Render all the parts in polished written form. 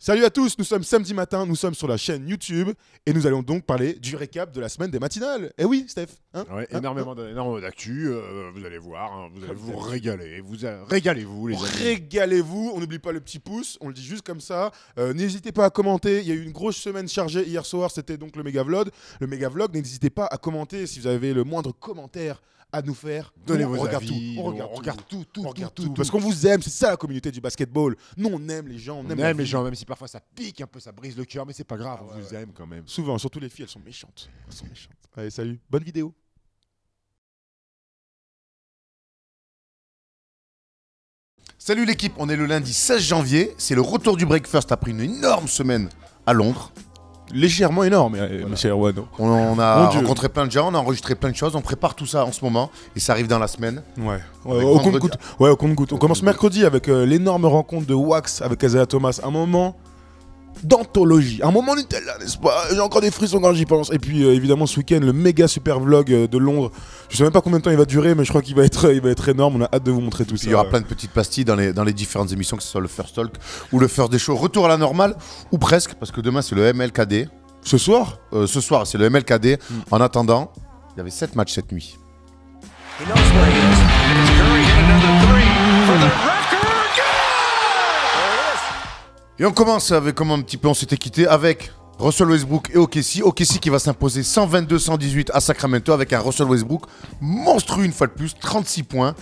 Salut à tous, nous sommes samedi matin, nous sommes sur la chaîne YouTube et nous allons donc parler du récap de la semaine des matinales. Eh oui, Steph. Ouais, énormément d'actu, vous allez voir, hein, vous allez vous régaler, régalez-vous les amis. Régalez-vous, on n'oublie pas le petit pouce, on le dit juste comme ça. N'hésitez pas à commenter, il y a eu une grosse semaine chargée hier soir, c'était donc le méga vlog. N'hésitez pas à commenter si vous avez le moindre commentaire à nous faire. Donnez on vos regarde avis, tout. On regarde tout. tout. Parce qu'on vous aime, c'est ça la communauté du basketball. Nous on aime les gens, On aime les gens, même si parfois ça pique un peu, ça brise le cœur, mais c'est pas grave, on vous aime quand même. Souvent, surtout les filles, elles sont méchantes. Allez, salut, bonne vidéo. Salut l'équipe, on est le lundi 16 janvier, c'est le retour du Breakfast après une énorme semaine à Londres. Légèrement énorme, monsieur Erwan. On a rencontré plein de gens, on a enregistré plein de choses, on prépare tout ça en ce moment et ça arrive dans la semaine. Au compte-goutte. On commence mercredi avec l'énorme rencontre de Wax avec Isaiah Thomas. Un moment d'anthologie, un moment Nutella, n'est-ce pas? J'ai encore des frissons quand j'y pense. Et puis évidemment ce week-end, le méga super vlog de Londres. Je sais même pas combien de temps il va durer, mais je crois qu'il va être énorme. On a hâte de vous montrer tout ça. Il y aura plein de petites pastilles dans les différentes émissions, que ce soit le First Talk ou le First Day Show. Retour à la normale, ou presque, parce que demain c'est le MLKD. Ce soir c'est le MLKD. En attendant, il y avait 7 matchs cette nuit. Et on commence avec comment un petit peu on s'était quitté avec Russell Westbrook et OKC. OKC qui va s'imposer 122-118 à Sacramento avec un Russell Westbrook monstrueux une fois de plus, 36 points,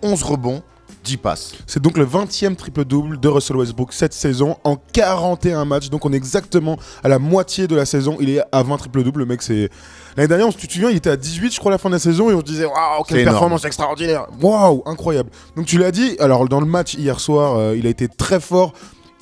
11 rebonds, 10 passes. C'est donc le 20e triple-double de Russell Westbrook cette saison en 41 matchs. Donc on est exactement à la moitié de la saison. Il est à 20 triple-double. Le mec, c'est... L'année dernière, tu te souviens, il était à 18, je crois, à la fin de la saison. Et on se disait, waouh, quelle performance extraordinaire. Waouh, incroyable. Donc tu l'as dit, alors dans le match hier soir, il a été très fort.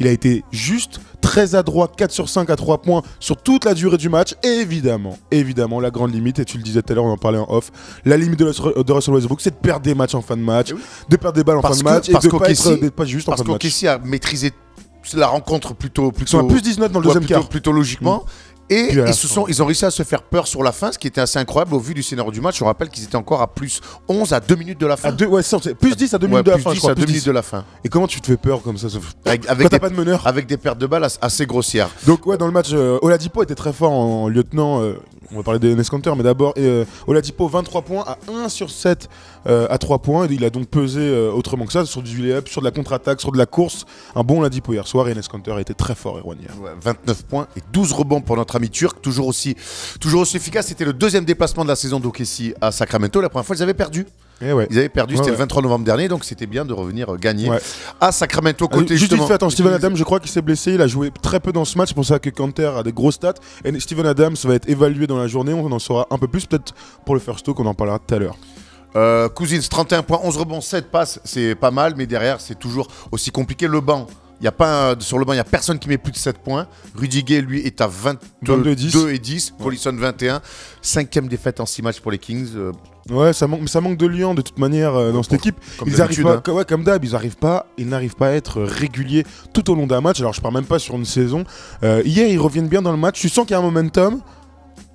Il a été juste, très adroit, 4 sur 5 à 3 points sur toute la durée du match. Et évidemment, la grande limite, et tu le disais tout à l'heure, on en parlait en off, la limite de Russell Westbrook, c'est de perdre des matchs en fin de match, de perdre des balles en fin de match, et de pas juste en fin de match. Parce qu'OKC a maîtrisé la rencontre plutôt... Ils sont à plus 19 dans le deuxième quart. Plutôt logiquement. Et ils ont réussi à se faire peur sur la fin, ce qui était assez incroyable au vu du scénario du match. Je rappelle qu'ils étaient encore à plus 11 à 2 minutes de la fin. Plus 10 à 2 minutes de la fin, je crois. Plus 10 à 2 minutes de la fin. Et comment tu te fais peur comme ça quand t'as pas de meneur? Avec des pertes de balles assez grossières. Donc dans le match, Oladipo était très fort en lieutenant. On va parler d'Enes Kanter, mais d'abord, Oladipo, 23 points à 1 sur 7 à 3 points. Et il a donc pesé autrement que ça, sur du lay-up, sur de la contre-attaque, sur de la course. Un bon Oladipo hier soir, et Enes Kanter a été très fort, Erwan, hier. 29 points et 12 rebonds pour notre ami turc, toujours aussi efficace. C'était le deuxième déplacement de la saison d'OKC à Sacramento. La première fois, ils avaient perdu. Ils avaient perdu, c'était le 23 novembre dernier, donc c'était bien de revenir gagner à Sacramento. Côté juste vite fait, attends, Steven Adams, je crois qu'il s'est blessé, il a joué très peu dans ce match, c'est pour ça que Kanter a des grosses stats. Et Steven Adams va être évalué dans la journée, on en saura un peu plus, peut-être pour le first talk, on en parlera tout à l'heure. Cousins, 31 points, 11 rebonds, 7 passes, c'est pas mal, mais derrière, c'est toujours aussi compliqué. Le banc. Sur le banc, il n'y a personne qui met plus de 7 points. Rudiger, lui, est à 22 et 10. Paulison, 21. 5e défaite en 6 matchs pour les Kings. Ouais, ça manque de liant de toute manière dans cette équipe. Comme d'hab, ils n'arrivent pas à être réguliers tout au long d'un match. Alors, je parle même pas sur une saison. Hier, ils reviennent bien dans le match. Tu sens qu'il y a un momentum.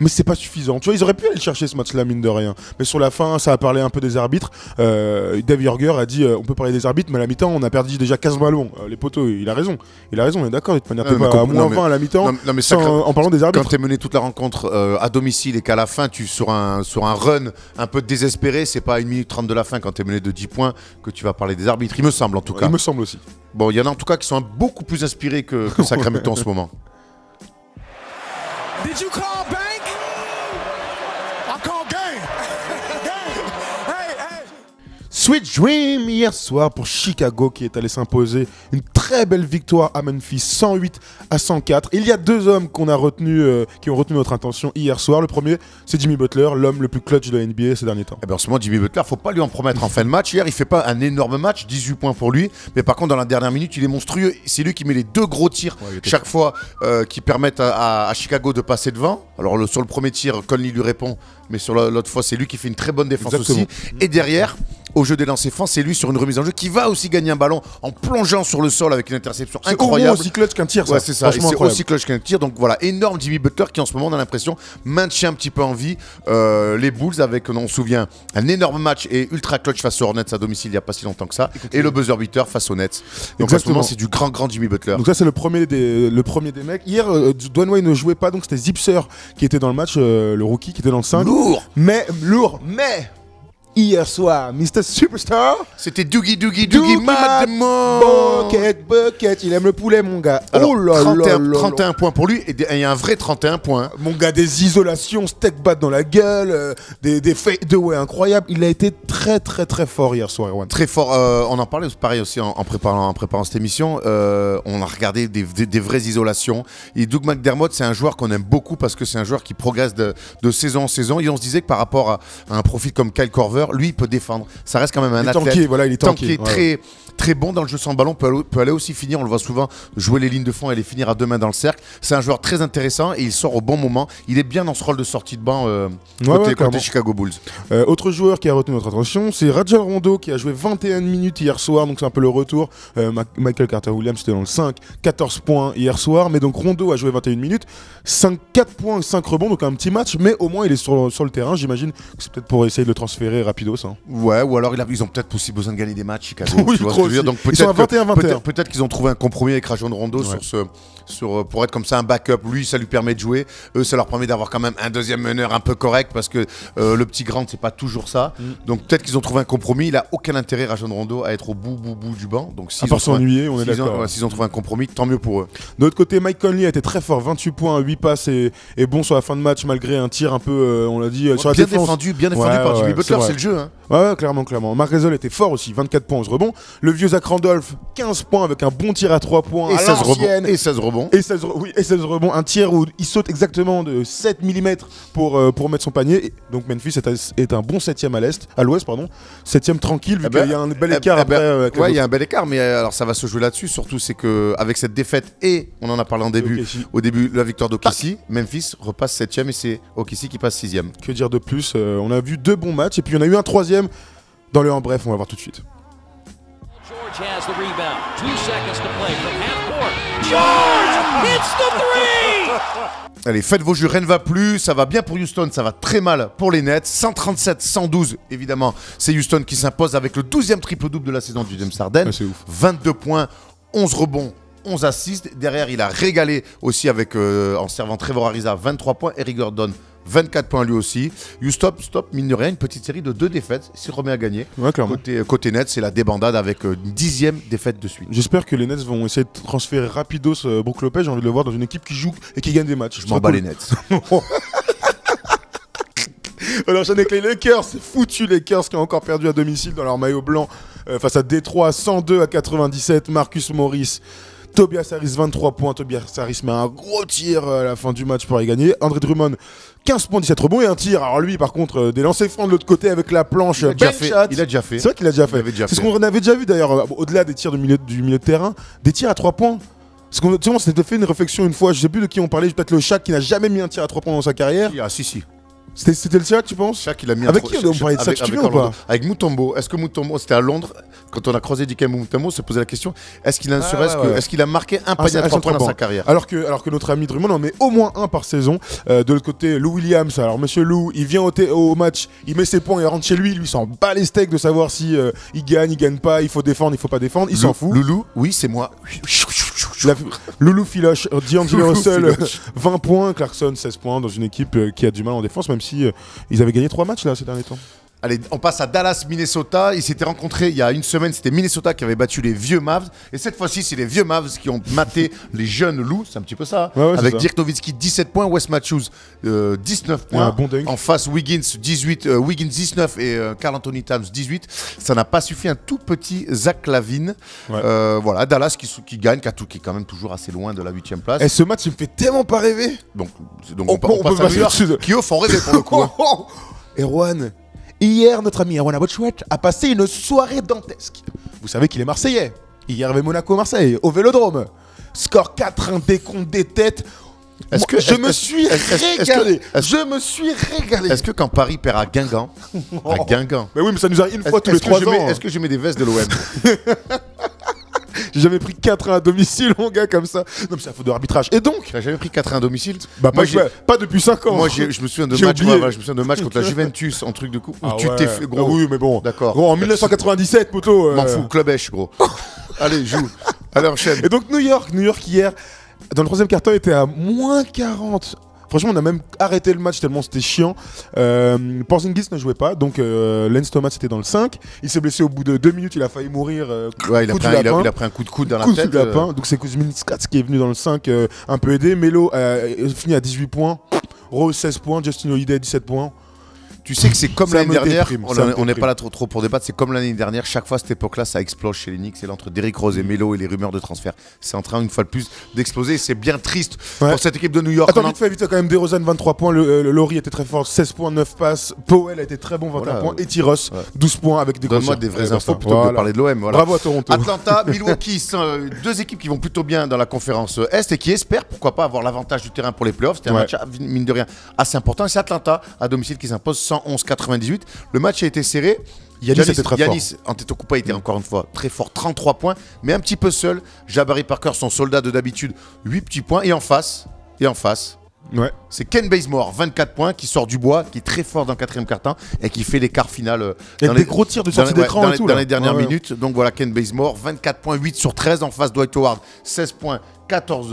Mais c'est pas suffisant. Tu vois, ils auraient pu aller chercher ce match-là, mine de rien. Mais sur la fin, ça a parlé un peu des arbitres. Dave Jorger a dit on peut parler des arbitres, mais à la mi-temps, on a perdu déjà 15 ballons. Les poteaux, il a raison, on est d'accord. De toute manière, t'es pas à moins 20 à la mi-temps en parlant des arbitres. Quand t'es mené toute la rencontre à domicile et qu'à la fin, tu sur un run un peu désespéré, c'est pas à 1 minute 30 de la fin quand t'es mené de 10 points que tu vas parler des arbitres. Il me semble en tout cas. Il me semble aussi. Bon, il y en a en tout cas qui sont beaucoup plus inspirés que Sacramento en ce moment. Did you call bank? I call game. Hey. Sweet Dream hier soir pour Chicago qui est allé s'imposer une très belle victoire à Memphis, 108 à 104. Il y a deux hommes qui ont retenu notre attention hier soir. Le premier, c'est Jimmy Butler, l'homme le plus clutch de la NBA ces derniers temps. En ce moment, Jimmy Butler, faut pas lui en promettre en fin de match. Hier, il fait pas un énorme match, 18 points pour lui, mais par contre, dans la dernière minute, il est monstrueux. C'est lui qui met les 2 gros tirs chaque fois qui permettent à Chicago de passer devant. Alors sur le premier tir, Conley lui répond, mais sur l'autre fois, c'est lui qui fait une très bonne défense aussi. Et derrière, au jeu des lancers francs, c'est lui sur une remise en jeu qui va aussi gagner un ballon en plongeant sur le sol avec une interception C'est incroyable. aussi clutch qu'un tir, ça. Ouais, c'est ça. Et Franchement, c'est incroyable. aussi clutch qu'un tir. Donc voilà, énorme Jimmy Butler qui en ce moment, on a l'impression, maintient un petit peu en vie les Bulls avec, on se souvient, un énorme match et ultra clutch face aux Hornets à domicile il n'y a pas si longtemps que ça. Et le buzzer beater face aux Nets. Donc en ce moment, c'est du grand Jimmy Butler. Donc ça c'est le premier des mecs. Hier, Dwayne Wade ne jouait pas, donc c'était Zipser qui était dans le match, le rookie qui était dans le 5. Lourd. Mais hier soir, Mr. Superstar, C'était Doogie Mad Bucket, il aime le poulet mon gars. Alors, oh là 31, là là 31 points pour lui et il y a un vrai 31 points. Mon gars, des isolations, steak bat dans la gueule, des fades away incroyables. Il a été très fort hier soir, Erwan. Très fort. On en parlait pareil aussi en préparant cette émission. On a regardé des vraies isolations. Et Doug McDermott, c'est un joueur qu'on aime beaucoup parce que c'est un joueur qui progresse de saison en saison. Et on se disait que par rapport à un profil comme Kyle Korver, lui, il peut défendre. Ça reste quand même un Il est athlète. tanké, voilà, il est tanké. Tanké, très bon dans le jeu sans ballon, peut aller aussi finir, on le voit souvent, jouer les lignes de fond et les finir à deux mains dans le cercle. C'est un joueur très intéressant et il sort au bon moment. Il est bien dans ce rôle de sortie de banc côté Chicago Bulls. Autre joueur qui a retenu notre attention, c'est Rajon Rondo qui a joué 21 minutes hier soir, donc c'est un peu le retour. Michael Carter-Williams était dans le 5, 14 points hier soir, mais donc Rondo a joué 21 minutes, 4 points, 5 rebonds, donc un petit match, mais au moins il est sur le terrain. J'imagine que c'est peut-être pour essayer de le transférer rapidos. Hein. Ouais, ou alors ils ont peut-être aussi besoin de gagner des matchs, Chicago. Oui, tu vois ce que je veux dire. Donc ils sont à 21-21. peut-être qu'ils ont trouvé un compromis avec Rajon Rondo pour être comme ça un backup. Lui, ça lui permet de jouer. Eux, ça leur permet d'avoir quand même un deuxième meneur un peu correct parce que le petit Grant, c'est pas toujours ça. Donc peut-être qu'ils ont trouvé un compromis. Il a aucun intérêt, Rajon Rondo, à être au bout du banc. Donc à part s'ennuyer, on est d'accord. S'ils ont trouvé un compromis, tant mieux pour eux. De l'autre côté, Mike Conley a été très fort, 28 points, 8 passes et bon sur la fin de match malgré un tir un peu, on l'a dit, sur la défense. Bien défendu par Jimmy Butler, c'est le jeu. Hein. Ouais, clairement. Marc Gasol était fort aussi, 24 points, 11 rebonds. Le vieux Zach Randolph, 15 points avec un bon tir à 3 points Et à 16 l'ancienne. rebonds. Et 16 rebonds. Un tir où il saute exactement de 7 mm pour mettre son panier. Et donc Memphis est un bon 7ème à l'ouest, 7ème tranquille, vu qu'il y a un bel écart après. Ouais, il y a un bel écart, mais alors ça va se jouer là-dessus. Surtout, c'est qu'avec cette défaite, et on en a parlé au début, la victoire d'OKC, Memphis repasse 7ème et c'est OKC qui passe 6ème. Que dire de plus, on a vu 2 bons matchs et puis on a eu un 3ème dans le 1. Bref, on va voir tout de suite. George has the rebound. 2 seconds to play from half court. George hits the three! Allez, faites vos jeux, rien ne va plus, ça va bien pour Houston, ça va très mal pour les Nets. 137-112, évidemment, c'est Houston qui s'impose avec le 12e triple-double de la saison du James Harden. C'est ouf. 22 points, 11 rebonds, 11 assists. Derrière, il a régalé aussi avec, en servant Trevor Ariza, 23 points. Eric Gordon, 24 points lui aussi. Houston, mine de rien, une petite série de 2 défaites. S'il remet à gagner. Ouais, clairement. Côté Nets, c'est la débandade avec une 10e défaite de suite. J'espère que les Nets vont essayer de transférer rapidos Brook Lopez. J'ai envie de le voir dans une équipe qui joue et qui gagne des matchs. Je m'en bats les Nets. On enchaîne avec les Lakers. C'est foutu, les Lakers qui ont encore perdu à domicile dans leur maillot blanc face à Détroit, 102-97. Marcus Morris, Tobias Harris, 23 points. Tobias Harris met un gros tir à la fin du match pour y gagner. André Drummond, 15 points, 17 rebonds et un tir. Alors lui, par contre, des lancers francs de l'autre côté avec la planche. Il a déjà fait. C'est vrai qu'il a déjà fait. C'est ce qu'on avait déjà vu d'ailleurs, au-delà des tirs du milieu de terrain, des tirs à 3 points. Parce qu'on s'était fait une réflexion une fois, je sais plus de qui on parlait, peut-être le Shaq qui n'a jamais mis un tir à 3 points dans sa carrière. Ah si. C'était le Shaq, tu penses? Shaq, il a mis avec qui on parlait de ça, tu te souviens ou pas? Avec Mutombo. Est-ce que Mutombo, c'était à Londres, quand on a croisé Dikembe Mutombo, on se posait la question, est-ce qu'il a marqué un panier à 3 points dans sa carrière? Alors que notre ami Drummond en met au moins un par saison. De l'autre côté, Lou Williams, alors monsieur Lou, il vient au match, il met ses points, il rentre chez lui, il s'en bat les steaks de savoir si il gagne pas, il faut défendre, il faut pas défendre, il s'en fout. Loulou, oui, c'est moi. Loulou Filoche, D'Angelo Russell, 20 points, Clarkson, 16 points dans une équipe qui a du mal en défense, même si ils avaient gagné 3 matchs là ces derniers temps. Allez, on passe à Dallas, Minnesota. Ils s'étaient rencontrés il y a une semaine. C'était Minnesota qui avait battu les vieux Mavs. Et cette fois-ci, c'est les vieux Mavs qui ont maté les jeunes loups. C'est un petit peu ça. Ouais, avec Dirk Nowitzki, 17 points. Wes Matthews, 19 points. Bon dunk. En face, Wiggins, 19 et Karl Anthony Towns, 18. Ça n'a pas suffi. Un tout petit Zach Lavine. Ouais. Voilà, Dallas qui gagne, qui est quand même toujours assez loin de la 8ème place. Et ce match, il me fait tellement pas rêver. Donc on passe à New York, qui eux font rêver pour le coup. Hein. Erwan, hier, notre ami Erwan Abotchouet a passé une soirée dantesque. Vous savez qu'il est Marseillais. Hier, il y avait Monaco-Marseille, au Vélodrome. Score 4-1, décompte des têtes. Je me suis régalé. Je me suis régalé. Est-ce que quand Paris perd à Guingamp, Mais oui, mais ça nous arrive une fois tous les 3 ans. Est-ce que je mets des vestes de l'OM? J'ai jamais pris 4-1 à domicile, mon gars, comme ça. Non, mais c'est la faute de l'arbitrage. Et donc T'as jamais pris 4-1 à domicile? Bah, pas depuis 5 ans. Moi, je me souviens de J'ai match, oublié. je me souviens de match contre la Juventus, en truc de coup. Où Ah tu ouais. t'es fait, gros. Ah oui, mais bon. D'accord. Gros, en 1997, poteau. M'en fous, clubèche, gros. Allez, joue. Allez, enchaîne. Et donc, New York hier, dans le troisième quart-temps, était à moins 40. Franchement, on a même arrêté le match tellement c'était chiant. Porzingis ne jouait pas, donc Lance Thomas était dans le 5. Il s'est blessé au bout de 2 minutes, il a failli mourir. Ouais, il a pris un coup de coude dans la tête. Du lapin. Donc c'est Kuzminskats qui est venu dans le 5 un peu aidé. Melo finit à 18 points. Rose 16 points. Justin Holiday 17 points. Tu sais que c'est comme Ça l'année me dernière, déprime, on ça me n'est déprime. pas là trop pour débattre, c'est comme l'année dernière, chaque fois à cette époque-là, ça explose chez les Knicks, c'est entre Derrick Rose et Melo et les rumeurs de transfert. C'est en train une fois de plus d'exploser et c'est bien triste pour cette équipe de New York. Attends, vite fait, quand même, DeRozan 23 points, le Laurie était très fort, 16 points, 9 passes, Powell a été très bon, 21 points, et Tyros, 12 points avec des Donne-moi crochets. des vraies Ouais, infos ça. plutôt que de parler de l'OM. Voilà. Bravo à Toronto. Atlanta, Milwaukee, deux équipes qui vont plutôt bien dans la conférence Est et qui espèrent, pourquoi pas, avoir l'avantage du terrain pour les playoffs. C'était un match, mine de rien, assez important. Et c'est Atlanta, à domicile, qui s'impose 111-98. Le match a été serré. Giannis Antetokounmpo était encore une fois très fort, 33 points, mais un petit peu seul. Jabari Parker, son soldat de d'habitude, 8 petits points. Et en face, c'est Ken Bazemore, 24 points, qui sort du bois, qui est très fort dans le quatrième quart-temps et qui fait l'écart final. Il y a des gros tirs de sortie d'écran et tout. Dans les dernières minutes. Donc voilà, Ken Bazemore, 24 points, 8 sur 13 en face. Dwight Howard, 16 points, 14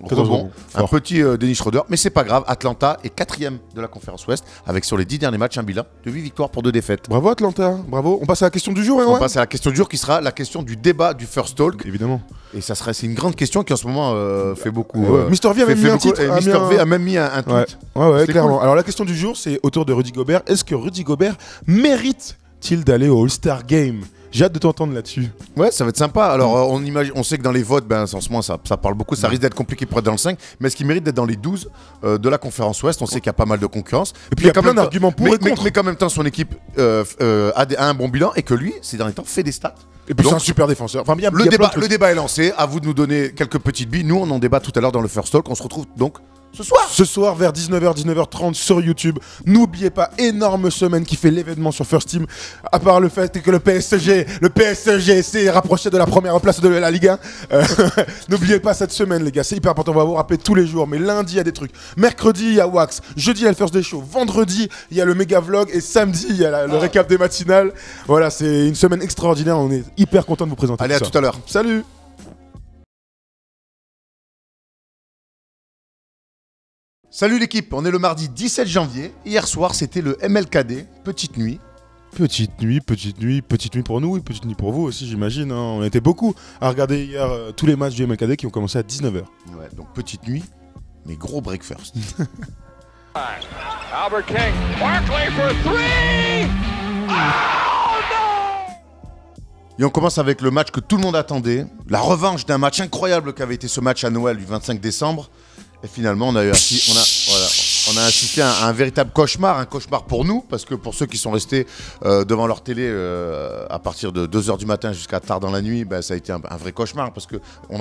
rebonds. Un petit Dennis Schroeder, mais c'est pas grave. Atlanta est 4e de la conférence Ouest, avec sur les 10 derniers matchs un bilan de 8 victoires pour 2 défaites. Bravo Atlanta, bravo. On passe à la question du jour, hein, On passe à la question du jour qui sera la question du débat du First Talk. Évidemment. Et c'est une grande question qui en ce moment fait beaucoup. Mister V a même mis un titre. Mister V a même mis un tweet. Ouais, clairement. Cool. Alors la question du jour, c'est autour de Rudy Gobert. Est-ce que Rudy Gobert mérite-t-il d'aller au All-Star Game ? J'ai hâte de t'entendre là-dessus. Ouais, ça va être sympa. Alors, on sait que dans les votes, en ce moment, ça parle beaucoup. Ça risque d'être compliqué pour être dans le 5. Mais est-ce qu'il mérite d'être dans les 12 de la conférence Ouest? On sait qu'il y a pas mal de concurrence. Et puis, il y a plein d'arguments pour et contre. Mais qu'en même temps, son équipe a un bon bilan et que lui, ces derniers temps, fait des stats. Et puis, c'est un super défenseur. Enfin, le débat est lancé. À vous de nous donner quelques petites billes. Nous, on en débat tout à l'heure dans le First Talk. On se retrouve donc ce soir vers 19h, 19h30 sur YouTube. N'oubliez pas, énorme semaine qui fait l'événement sur First Team. À part le fait que le PSG s'est rapproché de la première place de la Ligue 1. N'oubliez pas cette semaine, les gars, c'est hyper important. On va vous rappeler tous les jours. Mais lundi, il y a des trucs. Mercredi, il y a Wax. Jeudi, il y a le First Day Show. Vendredi, il y a le méga vlog. Et samedi, il y a le récap des matinales. Voilà, c'est une semaine extraordinaire. On est hyper content de vous présenter. Allez, à tout à l'heure. Salut. Salut l'équipe, on est le mardi 17 janvier. Hier soir, c'était le MLKD, petite nuit. Petite nuit pour nous, oui, petite nuit pour vous aussi, j'imagine. Hein. On était beaucoup à regarder hier tous les matchs du MLKD qui ont commencé à 19h. Ouais, donc petite nuit, mais gros breakfast. Albert King, Barkley for 3! Oh no! Et on commence avec le match que tout le monde attendait. La revanche d'un match incroyable qu'avait été ce match à Noël du 25 décembre. Et finalement, on a assisté à un véritable cauchemar, un cauchemar pour nous, parce que pour ceux qui sont restés devant leur télé à partir de 2h du matin jusqu'à tard dans la nuit, ça a été un vrai cauchemar, parce qu'on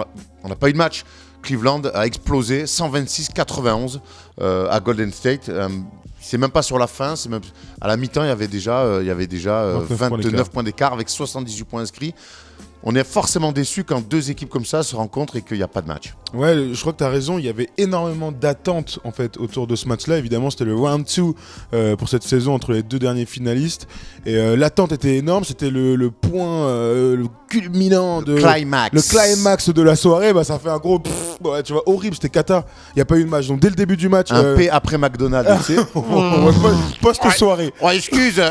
n'a pas eu de match. Cleveland a explosé 126-91 à Golden State. C'est même pas sur la fin, c'est même à la mi-temps, il y avait déjà 29 points d'écart avec 78 points inscrits. On est forcément déçu quand deux équipes comme ça se rencontrent et qu'il n'y a pas de match. Ouais, je crois que tu as raison. Il y avait énormément d'attentes en fait autour de ce match-là. Évidemment, c'était le round 2 pour cette saison entre les deux derniers finalistes. Et l'attente était énorme. C'était le point le culminant de climax. Le climax de la soirée. Ça fait un gros ouais, tu vois, horrible. C'était cata. Il n'y a pas eu de match. Donc dès le début du match, un P après McDonald's. Tu sais. Post-soirée. Oh, excuse.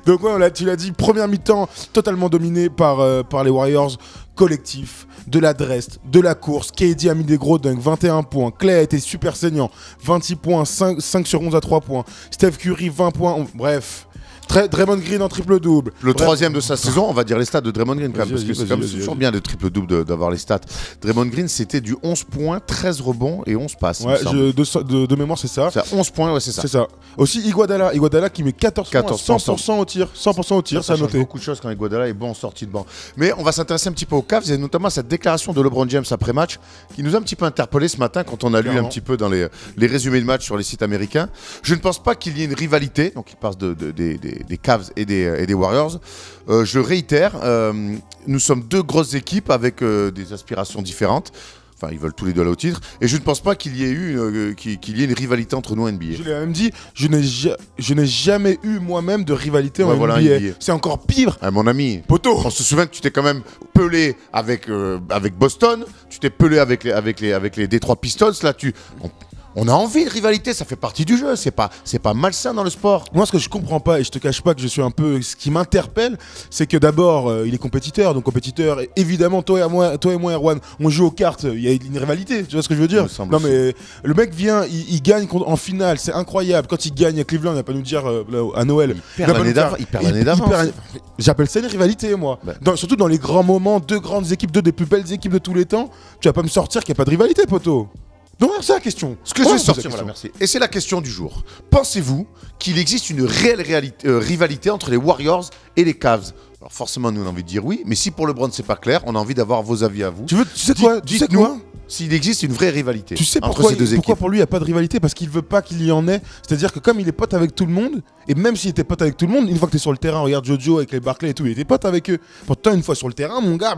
Donc ouais, tu l'as dit, première mi-temps totalement dominée par les Warriors, collectif, de l'adresse, de la course. KD a mis des gros dunks, 21 points. Clay a été super saignant, 26 points, 5 sur 11 à 3 points. Steph Curry, 20 points. Bref, Draymond Green en triple-double. Le troisième de sa saison, on va dire les stats de Draymond Green quand même, parce que c'est quand même toujours bien de triple-double d'avoir les stats. Draymond Green, c'était du 11 points, 13 rebonds et 11 passes. Ouais, de mémoire, c'est ça. C'est 11 points, ouais, c'est ça. C'est ça. Aussi Iguodala qui met 14 points, 100% au tir. 100% au tir, ça a change noté. beaucoup de choses quand Iguodala est bon en sortie de banc. Mais on va s'intéresser un petit peu aux Cavs et notamment à cette déclaration de LeBron James après match qui nous a un petit peu interpellé ce matin quand on a lu un petit peu dans les résumés de match sur les sites américains. Je ne pense pas qu'il y ait une rivalité, donc il passe des Cavs et des Warriors. Je réitère, nous sommes deux grosses équipes avec des aspirations différentes. Enfin, ils veulent tous les deux aller au titre. Et je ne pense pas qu'il y ait une rivalité entre nous en NBA. Je l'ai même dit, je n'ai jamais eu moi-même de rivalité en NBA. C'est encore pire. Ah, mon ami, Poto. on se souvient que tu t'es quand même pelé avec Boston. Tu t'es pelé avec les Detroit Pistons. Là, on a envie de rivalité, ça fait partie du jeu, c'est pas malsain dans le sport. Moi, ce que je comprends pas, et je te cache pas que je suis un peu... Ce qui m'interpelle, c'est que d'abord, il est compétiteur. Donc compétiteur, évidemment, toi et moi, Erwan, on joue aux cartes, il y a une rivalité, tu vois ce que je veux dire? Non mais, le mec vient, il gagne en finale, c'est incroyable. Quand il gagne à Cleveland, il va pas nous dire à Noël. Il perd l'année d'avance. J'appelle ça une rivalité, moi. Surtout dans les grands moments, deux grandes équipes, deux des plus belles équipes de tous les temps, tu vas pas me sortir qu'il n'y a pas de rivalité, poto. Donc c'est la question. Ce que je vais sortir, voilà, merci. Et c'est la question du jour. Pensez-vous qu'il existe une réelle rivalité entre les Warriors et les Cavs? Alors forcément, nous on a envie de dire oui, mais si pour LeBron c'est pas clair, on a envie d'avoir vos avis à vous. Tu sais quoi? S'il existe une vraie rivalité entre ces deux équipes. Pourquoi pour lui il n'y a pas de rivalité? Parce qu'il veut pas qu'il y en ait. C'est-à-dire que comme il est pote avec tout le monde, et même s'il était pote avec tout le monde, une fois que tu es sur le terrain, regarde Jojo avec les Barclay et tout, il était pote avec eux. Pourtant, une fois sur le terrain, mon gars,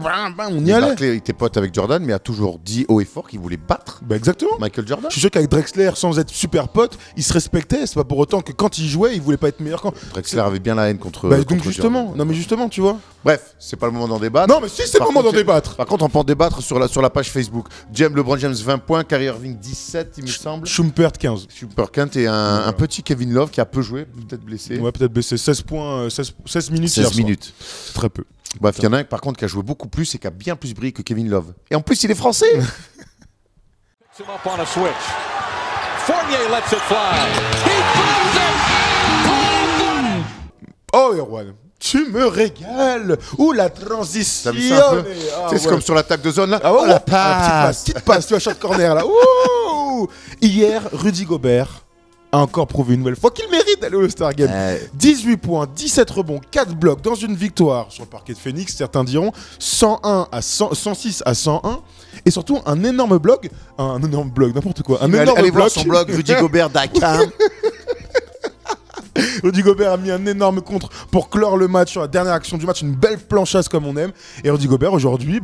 on y allait. Barclay était pote avec Jordan, mais a toujours dit haut et fort qu'il voulait battre exactement. Michael Jordan. Je suis sûr qu'avec Drexler, sans être super pote, il se respectait. C'est pas pour autant que quand il jouait, il voulait pas être meilleur quand. Drexler avait bien la haine contre. Donc justement, Jordan. Non mais justement, tu vois. Bref, c'est pas le moment d'en débattre. Non mais si, c'est le moment d'en débattre. Par contre, on peut en débattre sur la page Facebook. LeBron James 20 points, Kyrie Irving 17, il me semble. Schumpert 15. Schumpert et un petit Kevin Love qui a peu joué, peut-être blessé. Ouais, peut-être blessé. 16 points, 16 minutes. 16 minutes. C'est très peu. Bref, il y en a un par contre qui a joué beaucoup plus et qui a bien plus brillé que Kevin Love. Et en plus, il est français. Oh, Erwan, tu me régales. Ouh, la transition. T'as vu ça un peu c'est comme sur l'attaque de zone là. Ah ouais, la petite passe, tu vois, short corner là. Ouh. Hier, Rudy Gobert a encore prouvé une nouvelle fois qu'il mérite d'aller au All-Star Game. 18 points, 17 rebonds, 4 blocs dans une victoire sur le parquet de Phoenix, certains diront 106 à 101. Et surtout un énorme bloc, n'importe quoi. Allez voir son blog Rudy Gobert Dakar. Rudy Gobert a mis un énorme contre pour clore le match sur la dernière action du match, une belle planchasse comme on aime. Et Rudy Gobert aujourd'hui,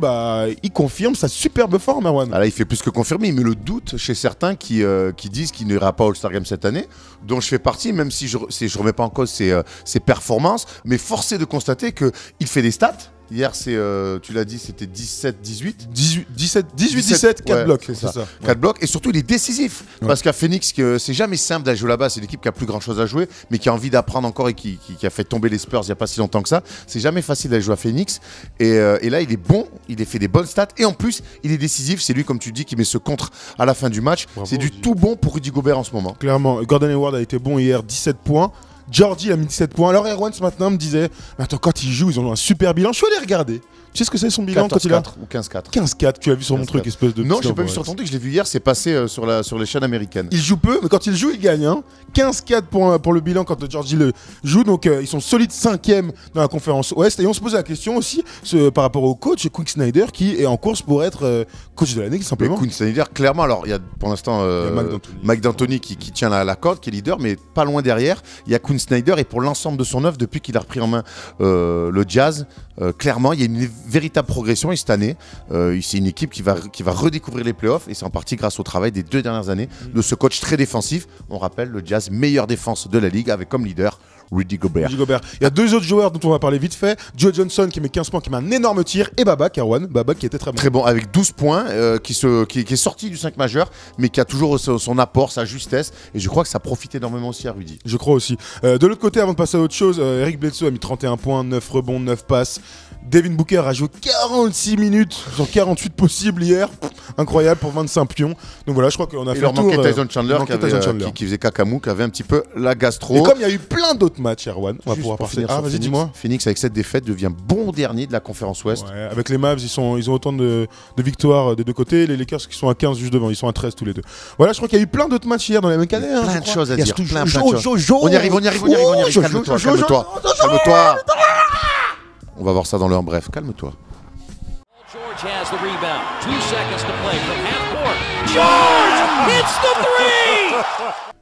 il confirme sa superbe forme, Erwan. Là, il fait plus que confirmer, il met le doute chez certains qui disent qu'il n'ira pas au All-Star Game cette année, dont je fais partie, même si je remets pas en cause ses performances, mais force est de constater qu'il fait des stats. Hier, tu l'as dit, c'était 17-18. 18-17, 4 blocs. C'est ça. 4 blocs. Et surtout, il est décisif. Ouais. Parce qu'à Phoenix, c'est jamais simple d'aller jouer là-bas. C'est l'équipe qui a plus grand-chose à jouer, mais qui a envie d'apprendre encore et qui a fait tomber les Spurs il n'y a pas si longtemps que ça. C'est jamais facile d'aller jouer à Phoenix. Et là, il est bon. Il a fait des bonnes stats. Et en plus, il est décisif. C'est lui, comme tu dis, qui met ce contre à la fin du match. Bravo, c'est du tout bon pour Rudy Gobert en ce moment. Clairement. Gordon Hayward a été bon hier, 17 points. Georgie a mis 17 points. Alors Erwan ce matin me disait, mais attends, quand ils jouent, ils ont un super bilan. Je suis allé regarder. Tu sais ce que c'est son bilan quand il a 14-4 ou 15-4. 15-4, tu as vu sur mon truc, espèce de... Non, je l'ai pas vu sur ton truc, je l'ai vu hier, c'est passé sur les chaînes américaines. Il joue peu, mais quand il joue, il gagne. 15-4 pour le bilan quand Georgie le joue. Donc ils sont solides 5e dans la conférence Ouest. Et on se pose la question aussi par rapport au coach Quinn Snyder qui est en course pour être coach de l'année, simplement. Quinn Snyder, clairement, alors il y a pour l'instant Mike D'Antoni qui tient la corde, qui est leader, mais pas loin derrière. Il y a Quinn Snyder et pour l'ensemble de son œuvre, depuis qu'il a repris en main le Jazz, clairement, il y a une véritable progression. Et cette année, c'est une équipe qui va redécouvrir les playoffs et c'est en partie grâce au travail des 2 dernières années de ce coach très défensif. On rappelle le Jazz, meilleure défense de la ligue avec comme leader Rudy Gobert. Il y a 2 autres joueurs dont on va parler vite fait. Joe Johnson qui met 15 points, qui met un énorme tir, et Babak, Erwan, Babak qui était très bon. Très bon, avec 12 points, qui est sorti du 5 majeur, mais qui a toujours son apport, sa justesse, et je crois que ça profite énormément aussi à Rudy. Je crois aussi. De l'autre côté, avant de passer à autre chose, Eric Bledsoe a mis 31 points, 9 rebonds, 9 passes. Devin Booker a joué 46 minutes sur 48 possibles hier. Incroyable pour 25 pions. Donc voilà, je crois qu'on a fait Il leur le tour. manquait Tyson Chandler, Chandler. qui faisait cacamou, qui avait un petit peu la gastro. Et comme il y a eu plein d'autres matchs, Erwan, on va Juste pouvoir pour passer. finir Ah, sur vas-y, Phoenix. dis-moi. Phoenix, avec cette défaite, devient bon dernier de la conférence Ouest. Ouais, avec les Mavs, ils ont autant de victoires des deux côtés. Les Lakers qui sont à 15 juste devant, ils sont à 13 tous les deux. Voilà, je crois qu'il y a eu plein d'autres matchs hier dans la même année. Plein de choses à dire. Plein de choses. Jojo. On y arrive. Calme-toi. On va voir ça dans l'heure. Bref, calme-toi. George has the rebound. 2 seconds to play from half court. George hits the three!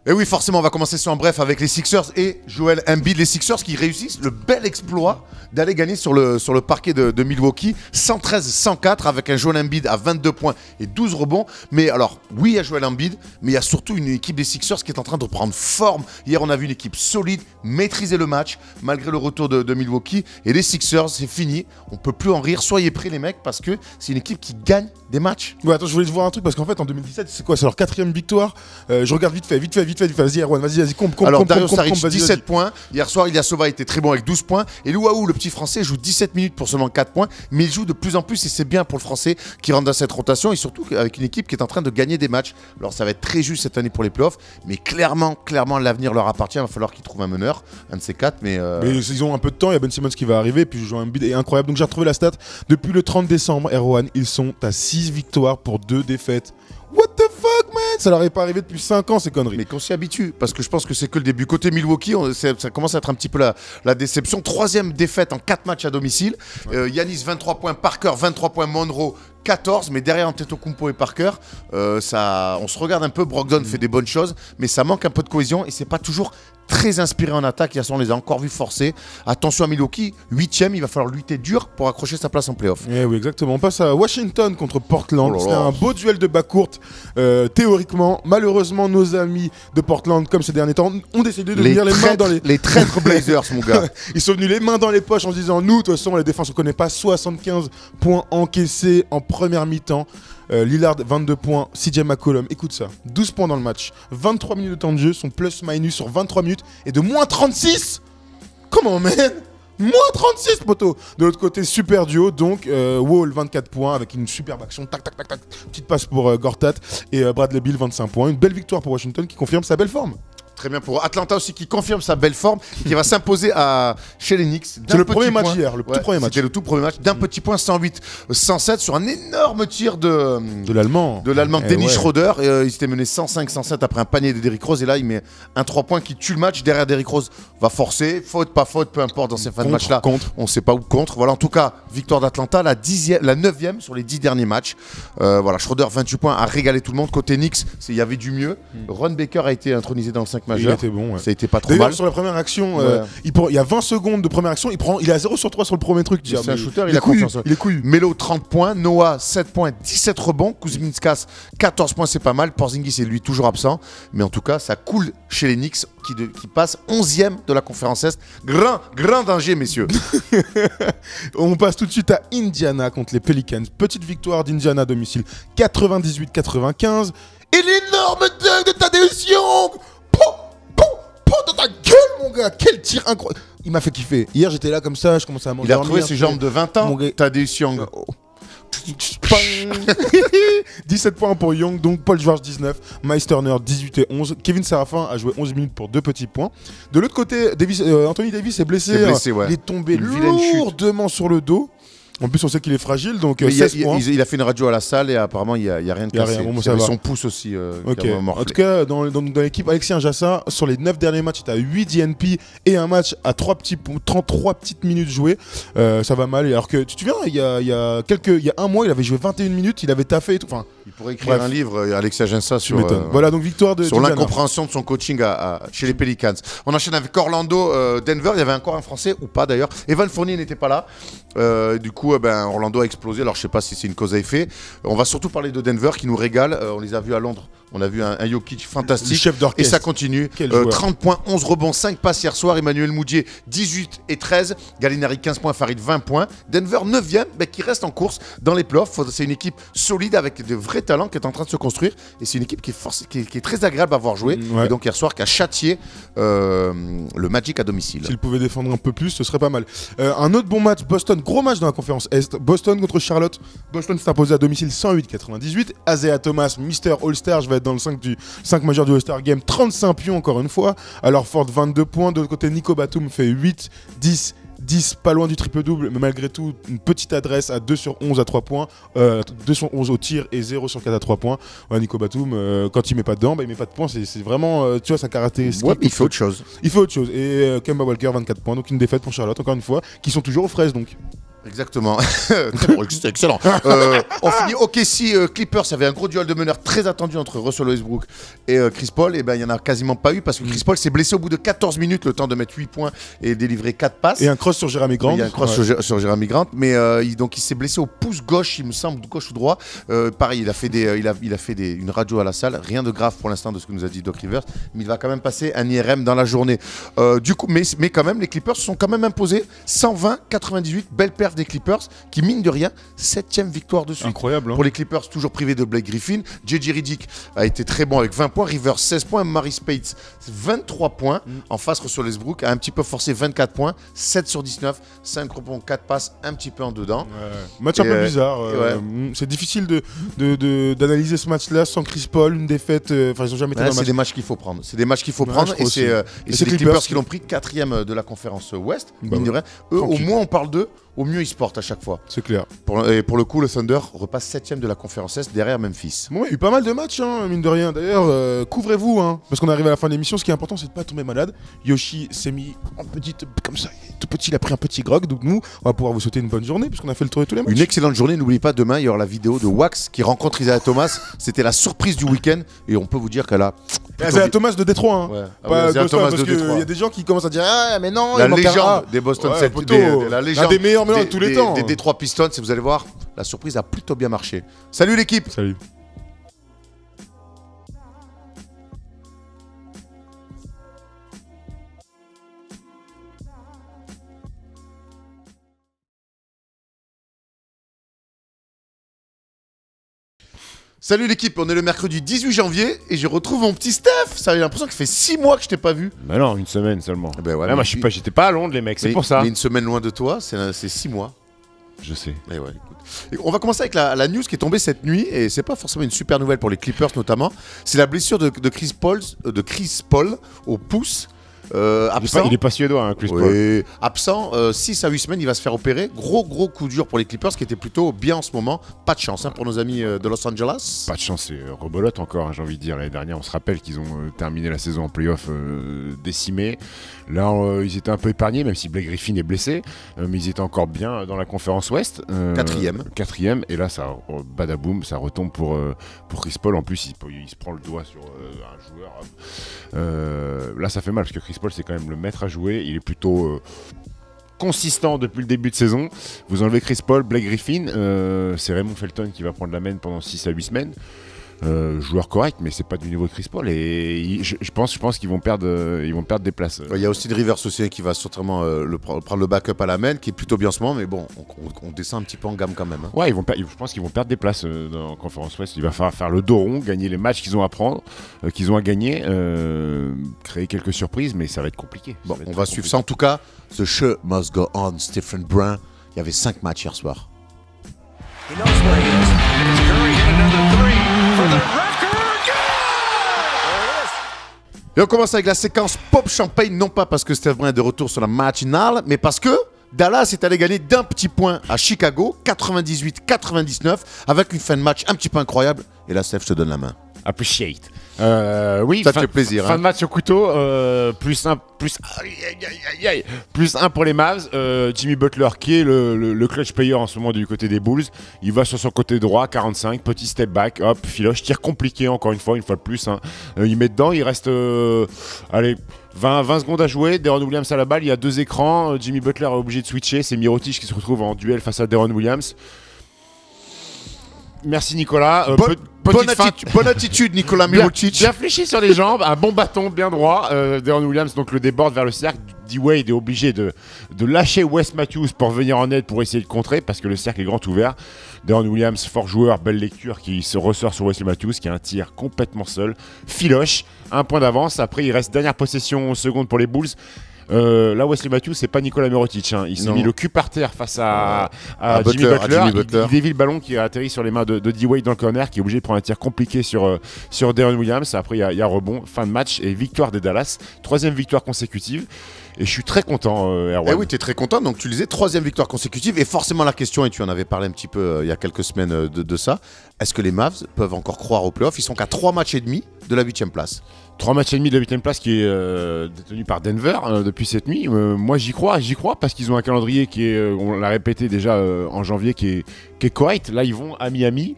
Et oui, forcément, on va commencer sur un bref avec les Sixers et Joel Embiid. Les Sixers qui réussissent le bel exploit d'aller gagner sur le parquet de Milwaukee, 113-104 avec un Joel Embiid à 22 points et 12 rebonds. Mais alors, oui, il y a Joel Embiid, mais il y a surtout une équipe des Sixers qui est en train de prendre forme. Hier, on a vu une équipe solide, maîtriser le match malgré le retour de Milwaukee. Et les Sixers, c'est fini. On peut plus en rire. Soyez prêts, les mecs, parce que c'est une équipe qui gagne des matchs. Ouais, attends, je voulais te voir un truc parce qu'en fait en 2017, c'est quoi? C'est leur 4e victoire. Je regarde vite fait. Vas-y, Erwan, vas-y, compte. Alors, Dario Saric, vas-y, 17 points. Hier soir, Ilyasova était très bon avec 12 points. Et Louaou, le petit français, joue 17 minutes pour seulement 4 points. Mais il joue de plus en plus et c'est bien pour le français qui rentre dans cette rotation. Et surtout avec une équipe qui est en train de gagner des matchs. Alors, ça va être très juste cette année pour les playoffs. Mais clairement, l'avenir leur appartient. Il va falloir qu'ils trouvent un meneur, un de ces 4. Mais ils ont un peu de temps. Il y a Ben Simmons qui va arriver. Puis Joel Embiid est incroyable. Donc j'ai retrouvé la stat. Depuis le 30 décembre, Erwan, ils sont à 6 victoires pour 2 défaites. What the fuck, man? Ça leur est pas arrivé depuis 5 ans, ces conneries. Mais qu'on s'y habitue, parce que je pense que c'est que le début. Côté Milwaukee, ça commence à être un petit peu la déception. 3e défaite en 4 matchs à domicile. Giannis, 23 points. Parker, 23 points. Monroe, 14. Mais derrière Antetokounmpo et Parker, on se regarde un peu. Brogdon fait des bonnes choses, mais ça manque un peu de cohésion et c'est pas toujours très inspiré en attaque. Hier soir, on les a encore vus forcer. Attention à Milwaukee, 8e, il va falloir lutter dur pour accrocher sa place en playoff. Eh oui, exactement. On passe à Washington contre Portland. Oh là C'était là. un beau duel de bas courte, théoriquement. Malheureusement, nos amis de Portland, comme ces derniers temps, ont décidé de venir les mains dans les... Les traîtres Blazers, mon gars. Ils sont venus les mains dans les poches en se disant, nous, de toute façon, les défenses, on connaît pas. 75 points encaissés en première mi-temps. Lillard, 22 points. CJ McCollum, écoute ça. 12 points dans le match. 23 minutes de temps de jeu. Son plus-minus sur 23 minutes est de moins 36. Comment, man? Moins 36, poteau. De l'autre côté, super duo. Donc, Wall, 24 points avec une superbe action. Tac. Petite passe pour Gortat. Et Bradley Beal, 25 points. Une belle victoire pour Washington qui confirme sa belle forme. Très bien pour Atlanta aussi qui confirme sa belle forme, qui va s'imposer chez les Knicks. C'est le premier match hier, le tout premier match. C'était le tout premier match d'un petit point, 108-107 sur un énorme tir de l'Allemand. Dennis ouais. Schroeder. Il s'était mené 105-107 après un panier de Derrick Rose et là il met un 3 points qui tue le match. Derrière Derrick Rose va forcer, faute, pas faute, peu importe dans ces fins de match là. On ne sait pas où contre. Voilà, en tout cas, victoire d'Atlanta, la 9e sur les 10 derniers matchs. Voilà, Schroeder 28 points a régalé tout le monde. Côté Knicks, il y avait du mieux. Ron Baker a été intronisé dans le 5 majeur. Il était bon, ouais. Ça a été pas trop D'ailleurs, mal. sur la première action, Ouais. il y a 20 secondes de première action, il est à 0 sur 3 sur le premier truc. C'est un shooter, il a confiance. Il est couillu. Melo 30 points, Noah 7 points, 17 rebonds, Kuzminskas 14 points, c'est pas mal. Porzingis est lui toujours absent, mais en tout cas ça coule chez les Knicks qui passe 11e de la conférence Est. Grand danger, messieurs. On passe tout de suite à Indiana contre les Pelicans. Petite victoire d'Indiana à domicile, 98-95. Et l'énorme dunk de Thaddeus Young. Dans ta gueule, mon gars. Quel tir incroyable. Il m'a fait kiffer. Hier, j'étais là comme ça, je commençais à manger. Il a retrouvé ses jambes de 20 ans. Mon gars. Thaddeus Young. 17 points pour Young, donc Paul George 19, Miles Turner 18 et 11. Kevin Serafin a joué 11 minutes pour 2 petits points. De l'autre côté, Anthony Davis est blessé. Ouais. Il est tombé Une vilaine chute. lourdement sur le dos. En plus, on sait qu'il est fragile, donc Mais 16 points. il a fait une radio à la salle et apparemment il n'y a rien de Il y a cassé. rien, bon, Il ça y avait va. son pouce aussi Ok. qui a morflé. En tout cas, dans l'équipe, Alexis Injassa, sur les 9 derniers matchs, il a 8 DNP et un match à 33 petites minutes jouées. Ça va mal. Alors que, tu te souviens, il y a un mois, il avait joué 21 minutes, il avait taffé et tout. Enfin, Il pourrait écrire bref. un livre, Alexis Agença, tu sur, m'étonnes. Voilà, donc victoire de sur d'Indiana. l'incompréhension de son coaching chez les Pelicans. On enchaîne avec Orlando, Denver. Il y avait encore un Français, ou pas d'ailleurs. Evan Fournier n'était pas là. Du coup, Orlando a explosé. Alors, je sais pas si c'est une cause à effet. On va surtout parler de Denver qui nous régale. On les a vus à Londres On a vu un Jokic Le fantastique. chef Et d'orchestre. ça continue. Quel joueur. 30 points, 11 rebonds, 5 passes hier soir. Emmanuel Mudiay, 18 et 13. Gallinari, 15 points. Farid, 20 points. Denver, 9e, qui reste en course dans les playoffs. C'est une équipe solide avec de vrais talents qui est en train de se construire. Et c'est une équipe qui est très agréable à voir jouer. Ouais. Et donc hier soir, qui a châtié le Magic à domicile. S'il pouvait défendre un peu plus, ce serait pas mal. Un autre bon match, Boston, gros match dans la conférence Est. Boston contre Charlotte. Boston s'est imposé à domicile 108-98. Isaiah Thomas, Mister All-Star, je vais être dans le 5 majeur du All-Star Game, 35 pions encore une fois. Alors Ford, 22 points. De l'autre côté, Nico Batum fait 8, 10, 10, pas loin du triple-double, mais malgré tout, une petite adresse à 2 sur 11 à 3 points, 2 sur 11 au tir et 0 sur 4 à 3 points. Ouais, Nico Batum, quand il met pas dedans, il met pas de points, c'est vraiment, tu vois, sa caractéristique. Ouais, il fait autre chose. Il fait autre chose. Et Kemba Walker, 24 points, donc une défaite pour Charlotte, encore une fois, qui sont toujours aux fraises donc. Exactement. Très bon, c'est excellent. On finit OKC Clippers. Il y avait un gros duel de meneurs très attendu entre Russell Westbrook et Chris Paul. Et ben il n'y en a quasiment pas eu parce que Chris Paul s'est blessé au bout de 14 minutes, le temps de mettre 8 points et délivrer 4 passes. Et un cross sur Jeremy Grant. Il y a un cross sur Jeremy Grant, mais donc il s'est blessé au pouce gauche, il me semble, gauche ou droit. Pareil, il a fait une radio à la salle. Rien de grave pour l'instant de ce que nous a dit Doc Rivers, mais il va quand même passer un IRM dans la journée. Du coup, mais quand même, les Clippers se sont quand même imposés 120-98, belle perf des Clippers, qui mine de rien, 7e victoire de suite. Incroyable. Hein. Pour les Clippers, toujours privés de Blake Griffin. JJ Redick a été très bon avec 20 points. Rivers, 16 points. Murray Spates, 23 points. En face, Russell Westbrook a un petit peu forcé, 24 points. 7 sur 19, 5 rebonds, 4 passes, un petit peu en dedans. Match un peu bizarre. ouais. C'est difficile d'analyser ce match-là sans Chris Paul, une défaite. Enfin, ils ont jamais été dans le C'est match. des matchs qu'il faut prendre. C'est des matchs qu'il faut Ouais, prendre. je crois Et c'est aussi. les Clippers qui l'ont pris 4e de la conférence Ouest. Mine de rien. Eux, au Tranquille. moins, on parle d'eux. Au mieux, ils se portent à chaque fois. C'est clair. Et pour le coup, le Thunder repasse 7e de la conférence Est derrière Memphis. Bon, il y a eu pas mal de matchs, hein, mine de rien. D'ailleurs, couvrez-vous, hein, parce qu'on arrive à la fin de l'émission. Ce qui est important, c'est de pas tomber malade. Yoshi s'est mis en petite, comme ça, tout petit, il a pris un petit grog. Donc nous, on va pouvoir vous souhaiter une bonne journée, puisqu'on a fait le tour de tous les matchs. Une excellente journée. N'oubliez pas, demain, il y aura la vidéo de Wax qui rencontre Isaiah Thomas. C'était la surprise du week-end. Et on peut vous dire qu'elle a. C'est Thomas de Détroit. Hein. Ouais. Ah Pas ouais, Isaiah Boston, Thomas parce de qu'il Détroit. y a des gens qui commencent à dire ah mais non, La il manque un A. légende des Boston Ouais, Celtics, poteau. la légende Un des meilleurs meneurs de tous les temps. Des Détroit Pistons, et vous allez voir, la surprise a plutôt bien marché. Salut l'équipe. Salut. Salut l'équipe, on est le mercredi 18 janvier et je retrouve mon petit Steph. Ça a l'impression que ça fait 6 mois que je t'ai pas vu. Mais non, une semaine seulement. Ben ouais, Ah, mais moi, j'étais pas à Londres, les mecs, c'est pour ça. Mais une semaine loin de toi, c'est 6 mois. Je sais. Et ouais, écoute. Et on va commencer avec la news qui est tombée cette nuit et c'est pas forcément une super nouvelle pour les Clippers notamment. C'est la blessure de Chris Paul au pouce. Absent. Il est pas suédois, hein, Chris Paul. Oui, absent 6 à 8 semaines, il va se faire opérer. Gros coup dur pour les Clippers qui étaient plutôt bien en ce moment. Pas de chance pour nos amis de Los Angeles. Pas de chance, c'est rebolote encore, hein, j'ai envie de dire. L'année dernière, on se rappelle qu'ils ont terminé la saison en playoff décimés. Là, ils étaient un peu épargnés, même si Blake Griffin est blessé. Mais ils étaient encore bien dans la conférence Ouest. 4e. Et là, ça badaboum, ça retombe pour Chris Paul. En plus, il se prend le doigt sur un joueur. Là, ça fait mal parce que Chris Paul, c'est quand même le maître à jouer. Il est plutôt consistant depuis le début de saison. Vous enlevez Chris Paul, Blake Griffin, c'est Raymond Felton qui va prendre la main pendant 6 à 8 semaines. Joueur correct, mais c'est pas du niveau de Chris Paul. Et je pense qu'ils vont perdre des places. Il y a aussi de Rivers aussi qui va certainement prendre le backup à la main, qui est plutôt bien en ce moment, mais bon, on descend un petit peu en gamme quand même. Hein. Ouais, je pense qu'ils vont perdre des places dans la conférence Ouest. Il va falloir faire le dos rond, gagner les matchs qu'ils ont à prendre, qu'ils ont à gagner, créer quelques surprises, mais ça va être compliqué. Bon, on va suivre ça. En tout cas, The show must go on, Stephen Brown. Il y avait 5 matchs hier soir. He knows where he is. It's Curry hit another three for the record. Good! There it is. Et on commence avec la séquence Pop Champagne, non pas parce que Steph Brown est de retour sur la matinale, mais parce que Dallas est allé gagner d'un petit point à Chicago, 98-99, avec une fin de match un petit peu incroyable. Et là, Steph, je te donne la main. Appreciate. Oui, ça te fait plaisir. Fin hein. de match au couteau, plus un pour les Mavs. Jimmy Butler, qui est le clutch player en ce moment du côté des Bulls, il va sur son côté droit, 45, petit step back, hop, filoche, tir compliqué encore une fois de plus. Hein. Il met dedans, il reste 20 secondes à jouer, Deron Williams à la balle, il y a 2 écrans, Jimmy Butler est obligé de switcher, c'est Mirotic qui se retrouve en duel face à Deron Williams. Merci Nicolas. Bonne attitude, Nikola Bien, Mirotic. bien fléchi sur les jambes, un bon bâton bien droit. Deron Williams donc le déborde vers le cercle. D-Wade est obligé de lâcher Wes Matthews pour venir en aide pour essayer de contrer parce que le cercle est grand ouvert. Deron Williams, fort joueur, belle lecture qui se ressort sur Wesley Matthews qui a un tir complètement seul. Filoche, un point d'avance. Après, il reste dernière possession seconde pour les Bulls. Là, Wesley Matthews, c'est pas Nicolas Mirotic. Hein. Il s'est mis le cul par terre face à Jimmy Butler. Il dévie le ballon qui a atterri sur les mains de D-Wade dans le corner, qui est obligé de prendre un tir compliqué sur Deron Williams. Après, il y a rebond, fin de match et victoire des Dallas. 3e victoire consécutive. Et je suis très content, Erwan. Eh oui, tu es très content. Donc, tu le disais, 3e victoire consécutive. Et forcément, la question, et tu en avais parlé un petit peu il y a quelques semaines de ça, est-ce que les Mavs peuvent encore croire aux playoffs? Ils sont qu'à 3 matchs et demi de la 8e place. 3 matchs et demi de la 8e place qui est détenu par Denver depuis cette nuit. Moi, j'y crois parce qu'ils ont un calendrier qui est, on l'a répété déjà en janvier, qui est correct. Là, ils vont à Miami,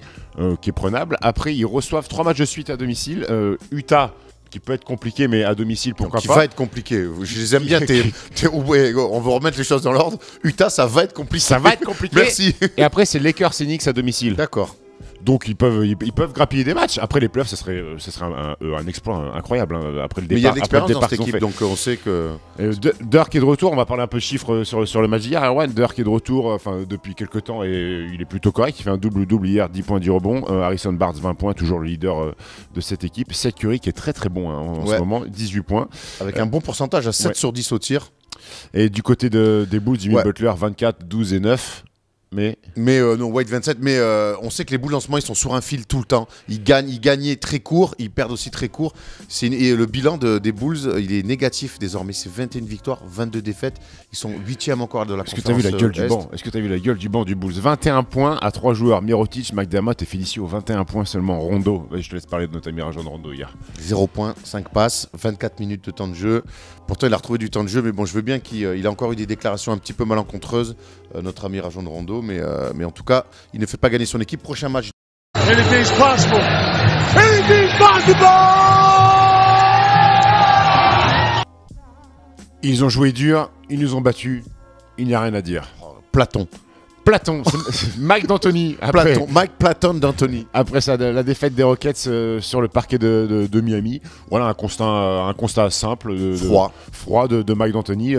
qui est prenable. Après, ils reçoivent 3 matchs de suite à domicile. Utah, qui peut être compliqué, mais à domicile, pourquoi pas. Qui va être compliqué. Je les aime bien. On veut remettre les choses dans l'ordre. Utah, ça va être compliqué. Ça va être compliqué. Merci. Et après, c'est Lakers Phoenix à domicile. D'accord. Donc ils peuvent grappiller des matchs. Après les playoffs, ce serait un exploit incroyable. Hein. Après le départ, mais il y a de l'expérience dans cette qu'ils ont équipe, fait. donc on sait que. Dirk est de retour. On va parler un peu de chiffres sur le match d'hier. Erwan, Dirk est de retour depuis quelques temps et il est plutôt correct. Il fait un double-double hier, 10 points, 10 rebonds. Harrison Barnes, 20 points, toujours le leader de cette équipe. Seth Curry qui est très très bon en ce moment, 18 points. Avec un bon pourcentage à 7 sur 10 au tir. Et du côté des Bulls, Jimmy Butler, 24, 12 et 9. Mais non, White 27, mais on sait que les Bulls en ce moment ils sont sur un fil tout le temps. Ils gagnaient très court, ils perdent aussi très court. Et le bilan des Bulls, il est négatif désormais. C'est 21 victoires, 22 défaites. Ils sont 8e encore de la conférence. Est-ce que tu as vu la gueule du banc? Est-ce que tu as vu la gueule du banc du Bulls? 21 points à 3 joueurs, Mirotic, McDermott et Felicio. 21 points seulement. Rondo. Je te laisse parler de notre ami Rajon Rondo hier. 0 points, 5 passes, 24 minutes de temps de jeu. Pourtant, il a retrouvé du temps de jeu, mais bon, je veux bien qu'il a encore eu des déclarations un petit peu malencontreuses, notre ami Rajon Rondo. Mais en tout cas, il ne fait pas gagner son équipe. Prochain match. Anything's possible. Anything's possible. Ils ont joué dur, ils nous ont battus, il n'y a rien à dire. Platon, c'est Mike D'Antoni. Mike Platon d'Antoni. Après ça, la défaite des Rockets sur le parquet de Miami. Voilà un constat simple, froid de Mike D'Antoni.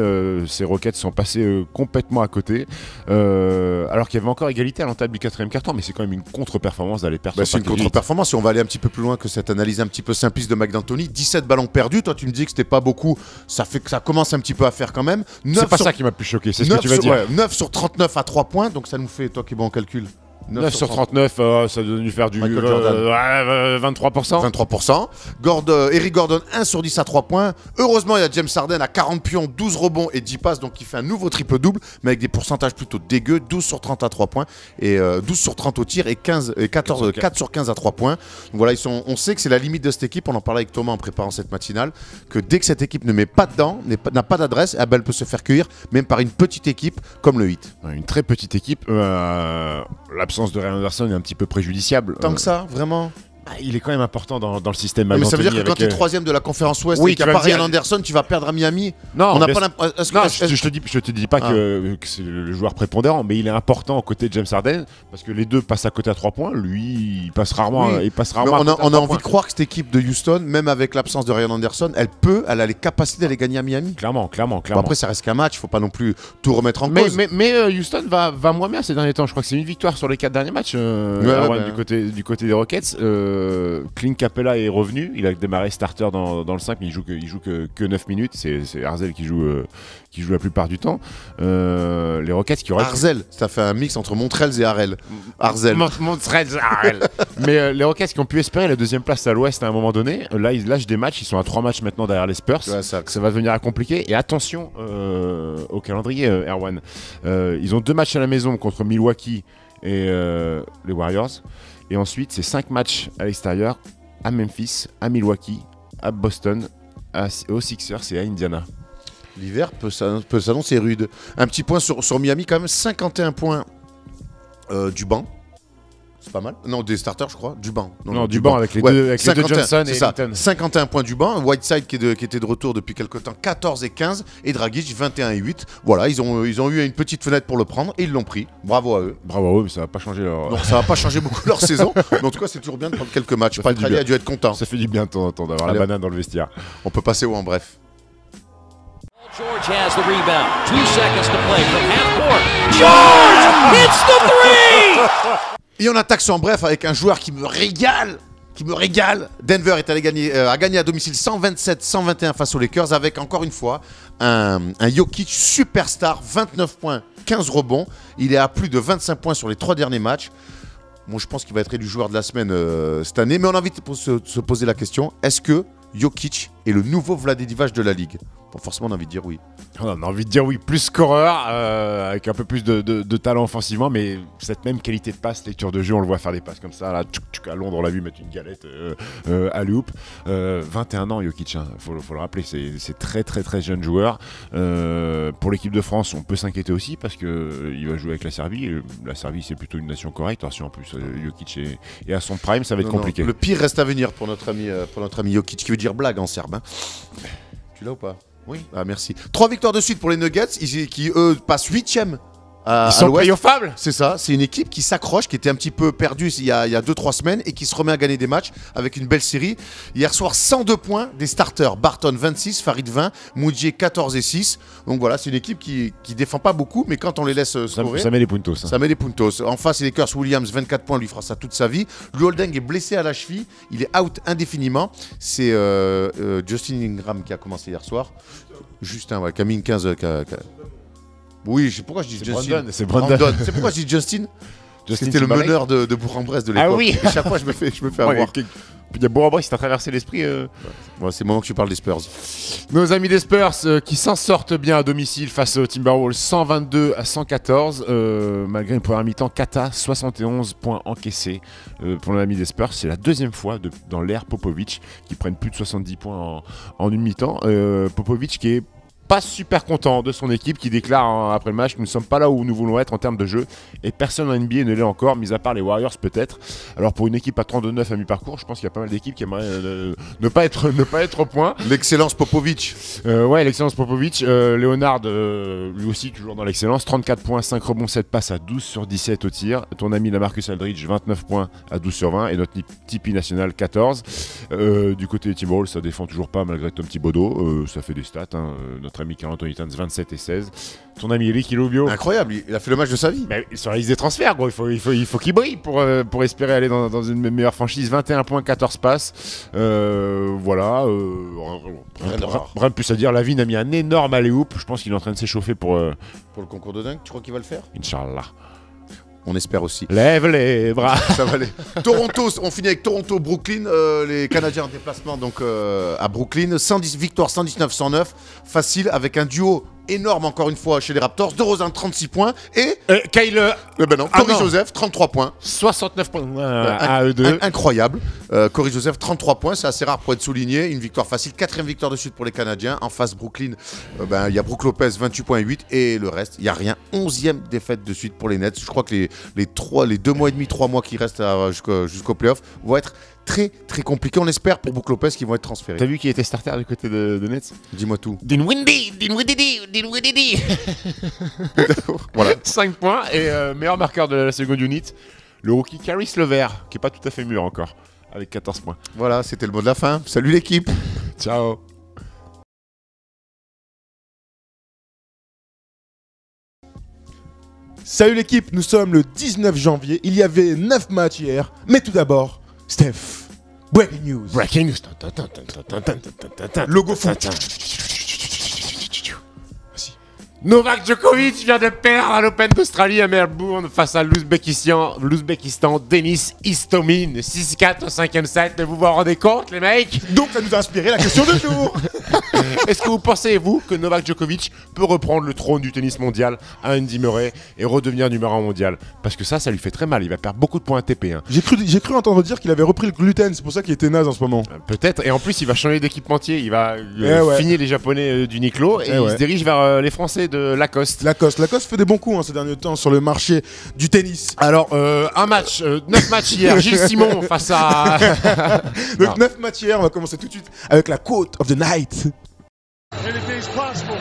Ces Rockets sont passés complètement à côté. Alors qu'il y avait encore égalité à l'entame du 4e quart-temps, mais c'est quand même une contre-performance d'aller perdre. C'est une contre-performance. Et on va aller un petit peu plus loin que cette analyse un petit peu simpliste de Mike D'Antoni. 17 ballons perdus. Toi, tu me dis que c'était pas beaucoup. Ça fait que ça commence un petit peu à faire quand même. C'est pas ça qui m'a plus choqué. C'est ce que tu vas dire. 9 sur 39 à 3 points. Donc ça nous fait, toi qui es bon en calcul, 9 sur 39, ça doit nous faire du 23%. 23%. Eric Gordon, 1 sur 10 à 3 points. Heureusement, il y a James Harden à 40 pions, 12 rebonds et 10 passes. Donc, il fait un nouveau triple-double, mais avec des pourcentages plutôt dégueux. 12 sur 30 à 3 points, et 12 sur 30 au tir et 4 sur 15 à 3 points. Donc, voilà, on sait que c'est la limite de cette équipe. On en parlait avec Thomas en préparant cette matinale. Que dès que cette équipe ne met pas dedans, n'a pas d'adresse, elle peut se faire cueillir, même par une petite équipe comme le Heat. Une très petite équipe. L'absence de Ray Anderson est un petit peu préjudiciable. Tant que ça, vraiment. Il est quand même important dans le système. Mais ça veut dire que quand tu es 3e de la conférence Ouest et qu'il n'y a pas Ryan Anderson, tu vas perdre à Miami. Non, je te dis pas que c'est le joueur prépondérant, mais il est important aux côtés de James Harden parce que les deux passent à côté à 3 points. Lui, il passe rarement. On a envie de croire que cette équipe de Houston, même avec l'absence de Ryan Anderson, elle a les capacités d'aller gagner à Miami. Clairement. Bon, après, ça reste qu'un match. Il ne faut pas non plus tout remettre en cause. Mais Houston va moins bien ces derniers temps. Je crois que c'est une victoire sur les 4 derniers matchs. Du côté des Rockets. Clint Capella est revenu, il a démarré starter dans le 5, mais il joue que 9 minutes. C'est Harzel qui joue la plupart du temps. Les Rockets qui auraient... Harzel, ça fait un mix entre Montrells et Harel. Harzel. Montrells, Harel. Mais les Rockets qui ont pu espérer la 2e place à l'Ouest à un moment donné, là ils lâchent des matchs, ils sont à 3 matchs maintenant derrière les Spurs. Ouais, ça va devenir compliqué. Et attention au calendrier, Erwan. Ils ont 2 matchs à la maison contre Milwaukee et les Warriors. Et ensuite, c'est 5 matchs à l'extérieur, à Memphis, à Milwaukee, à Boston, aux Sixers et à Indiana. L'hiver peut s'annoncer rude. Un petit point sur Miami quand même, 51 points du banc. C'est pas mal. Non, des starters, je crois. Du banc. Non, du banc avec les deux Johnson et ça. Ellington. 51 points du banc. Whiteside qui était de retour depuis quelques temps, 14 et 15. Et Dragic, 21 et 8. Voilà, ils ont eu une petite fenêtre pour le prendre et ils l'ont pris. Bravo à eux. Bravo à eux, mais ça va pas changer leur. Non, ça va pas changer beaucoup leur saison. Mais en tout cas, c'est toujours bien de prendre quelques matchs. Ça Pas fait du bien. a dû être content. Ça fait du bien de temps en temps d'avoir la Allez, banane dans le vestiaire. On peut passer au en bref. George has the rebound. 2 seconds to play from half court. George hits the three! Et on attaque sur en bref avec un joueur qui me régale. Denver est allé gagner, a gagné à domicile 127-121 face aux Lakers avec encore une fois un Jokic superstar, 29 points, 15 rebonds. Il est à plus de 25 points sur les 3 derniers matchs. Moi, je pense qu'il va être élu joueur de la semaine cette année. Mais on a envie de se poser la question, est-ce que Jokic est le nouveau Vlade Divac de la Ligue? Bon, forcément, on a envie de dire oui. On a envie de dire oui, plus scoreur, avec un peu plus de talent offensivement, mais cette même qualité de passe, lecture de jeu, on le voit faire des passes comme ça. Là, à Londres, on l'a vu mettre une galette à l'hoop. 21 ans, Jokic, hein, faut le rappeler, c'est très très très jeune joueur. Pour l'équipe de France, on peut s'inquiéter aussi parce qu'il va jouer avec la Serbie. Et la Serbie, c'est plutôt une nation correcte. Alors, si en plus Jokic est à son prime, ça va être compliqué. Le pire reste à venir pour notre ami Jokic, qui veut dire blague en serbe. Hein. Tu l'as ou pas? Oui. Ah, merci. 3 victoires de suite pour les Nuggets, qui eux passent 8e Ils sont playoffables. C'est ça, c'est une équipe qui s'accroche, qui était un petit peu perdue il y a 2-3 semaines et qui se remet à gagner des matchs avec une belle série. Hier soir, 102 points des starters. Barton 26, Farid 20, Mudiay 14 et 6. Donc voilà, c'est une équipe qui défend pas beaucoup, mais quand on les laisse scorer, ça met les puntos. Ça met les puntos. En face, il est Curse Williams, 24 points, lui fera ça toute sa vie. Lou Holding est blessé à la cheville, il est out indéfiniment. C'est Justin Ingram qui a commencé hier soir. Justin, ouais, qui a mis une 15. Oui, je sais pourquoi je dis Justin. C'est Brandon. C'est pourquoi je dis Justin. C'était le meneur de Bourg-en-Bresse de l'époque. Ah oui. Et chaque fois, je me fais avoir. Il y a Bourg-en-Bresse qui t'a traversé l'esprit. Ouais, c'est le moment que tu parles des Spurs. Nos amis des Spurs qui s'en sortent bien à domicile face aux Timberwolves 122-114. Malgré une première mi-temps cata, 71 points encaissés pour nos amis des Spurs. C'est la deuxième fois dans l'ère Popovic qu'ils prennent plus de 70 points en une mi-temps. Popovic qui est pas super content de son équipe, qui déclare après le match: nous ne sommes pas là où nous voulons être en termes de jeu, et personne en NBA ne l'est encore, mis à part les Warriors peut-être. Alors pour une équipe à 32-9 à mi-parcours, je pense qu'il y a pas mal d'équipes qui aimeraient ne pas être au point. L'excellence Popovic. Ouais, l'excellence Popovic. Leonard, lui aussi toujours dans l'excellence, 34 points, 5 rebonds, 7 passes à 12 sur 17 au tir. Ton ami Lamarcus Aldridge, 29 points à 12 sur 20, et notre Tipeee national 14. Du côté des Timberwolves, ça défend toujours pas malgré Tom Thibodeau, ça fait des stats, hein. Notre ami Karl Anthony Towns, 27 et 16. Ton ami Ricky Rubio, incroyable, il a fait le match de sa vie. mais sur la liste des transferts, gros, il faut qu'il brille pour espérer aller dans une meilleure franchise. 21 points, 14 passes. Voilà. Rien de plus à dire. Lavigne a mis un énorme alley-oop. Je pense qu'il est en train de s'échauffer pour le concours de dingue. Tu crois qu'il va le faire? Inch'Allah. On espère aussi. Lève les bras. Ça va aller. Toronto, on finit avec Toronto-Brooklyn. Les Canadiens en déplacement donc à Brooklyn. 110 victoires, 119-109. Facile, avec un duo énorme encore une fois chez les Raptors. DeRozan 36 points et Kyle. Corey Joseph 33 points. 69 points à eux deux. Incroyable. Corey Joseph 33 points, c'est assez rare pour être souligné. Une victoire facile, 4e victoire de suite pour les Canadiens. En face Brooklyn, il y a Brook Lopez 28 points et 8 et le reste, il n'y a rien. 11e défaite de suite pour les Nets. Je crois que les 2 mois et demi, 3 mois qui restent jusqu'au playoff vont être très très compliqués. On espère pour Brook Lopez qu'ils vont être transférés. T'as vu qui était starter du côté de Nets? Dis-moi tout. Dinwiddie. Voilà. 5 points et meilleur marqueur de la seconde unit, le rookie Caris Levert, qui est pas tout à fait mûr encore, avec 14 points. Voilà, c'était le mot de la fin. Salut l'équipe. Ciao. Salut l'équipe, nous sommes le 19 janvier. Il y avait 9 matchs hier. Mais tout d'abord, Steph, breaking news. Breaking news. Logo fou. Novak Djokovic vient de perdre à l'Open d'Australie à Melbourne face à l'Ouzbékistan, Denis Istomin. 6-4 au 5e set. Vous vous rendez compte, les mecs? Donc ça nous a inspiré la question du jour. Est-ce que vous pensez, vous, que Novak Djokovic peut reprendre le trône du tennis mondial à Andy Murray et redevenir numéro 1 mondial? Parce que ça lui fait très mal. Il va perdre beaucoup de points ATP. Hein. J'ai cru entendre dire qu'il avait repris le gluten. C'est pour ça qu'il était naze en ce moment. Peut-être. Et en plus, il va changer d'équipementier. Il va finir les Japonais d'Uniqlo et il se dirige vers les Français de Lacoste. Lacoste fait des bons coups ces derniers temps sur le marché du tennis. Alors, 9 matchs hier. Gilles Simon face à... Donc 9 matchs hier, on va commencer tout de suite avec la quote of the night. Anything's possible.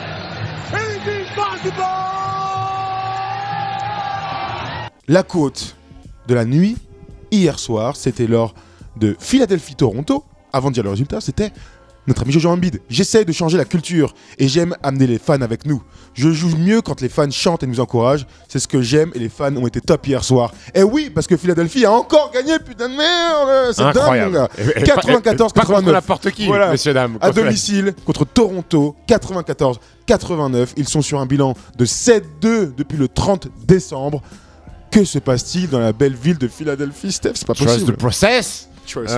Anything's possible. La quote de la nuit, hier soir, c'était lors de Philadelphie-Toronto. Avant de dire le résultat, c'était notre ami Jojo Embiid. J'essaie de changer la culture et j'aime amener les fans avec nous. Je joue mieux quand les fans chantent et nous encouragent. C'est ce que j'aime et les fans ont été top hier soir. Et oui, parce que Philadelphie a encore gagné, putain de merde. C'est dingue, mon gars. 94-89. Pas contre n'importe qui, Voilà. messieurs, dames. À domicile contre Toronto, 94-89. Ils sont sur un bilan de 7-2 depuis le 30 décembre. Que se passe-t-il dans la belle ville de Philadelphie, Steph? C'est pas Trust possible. the process. Choices.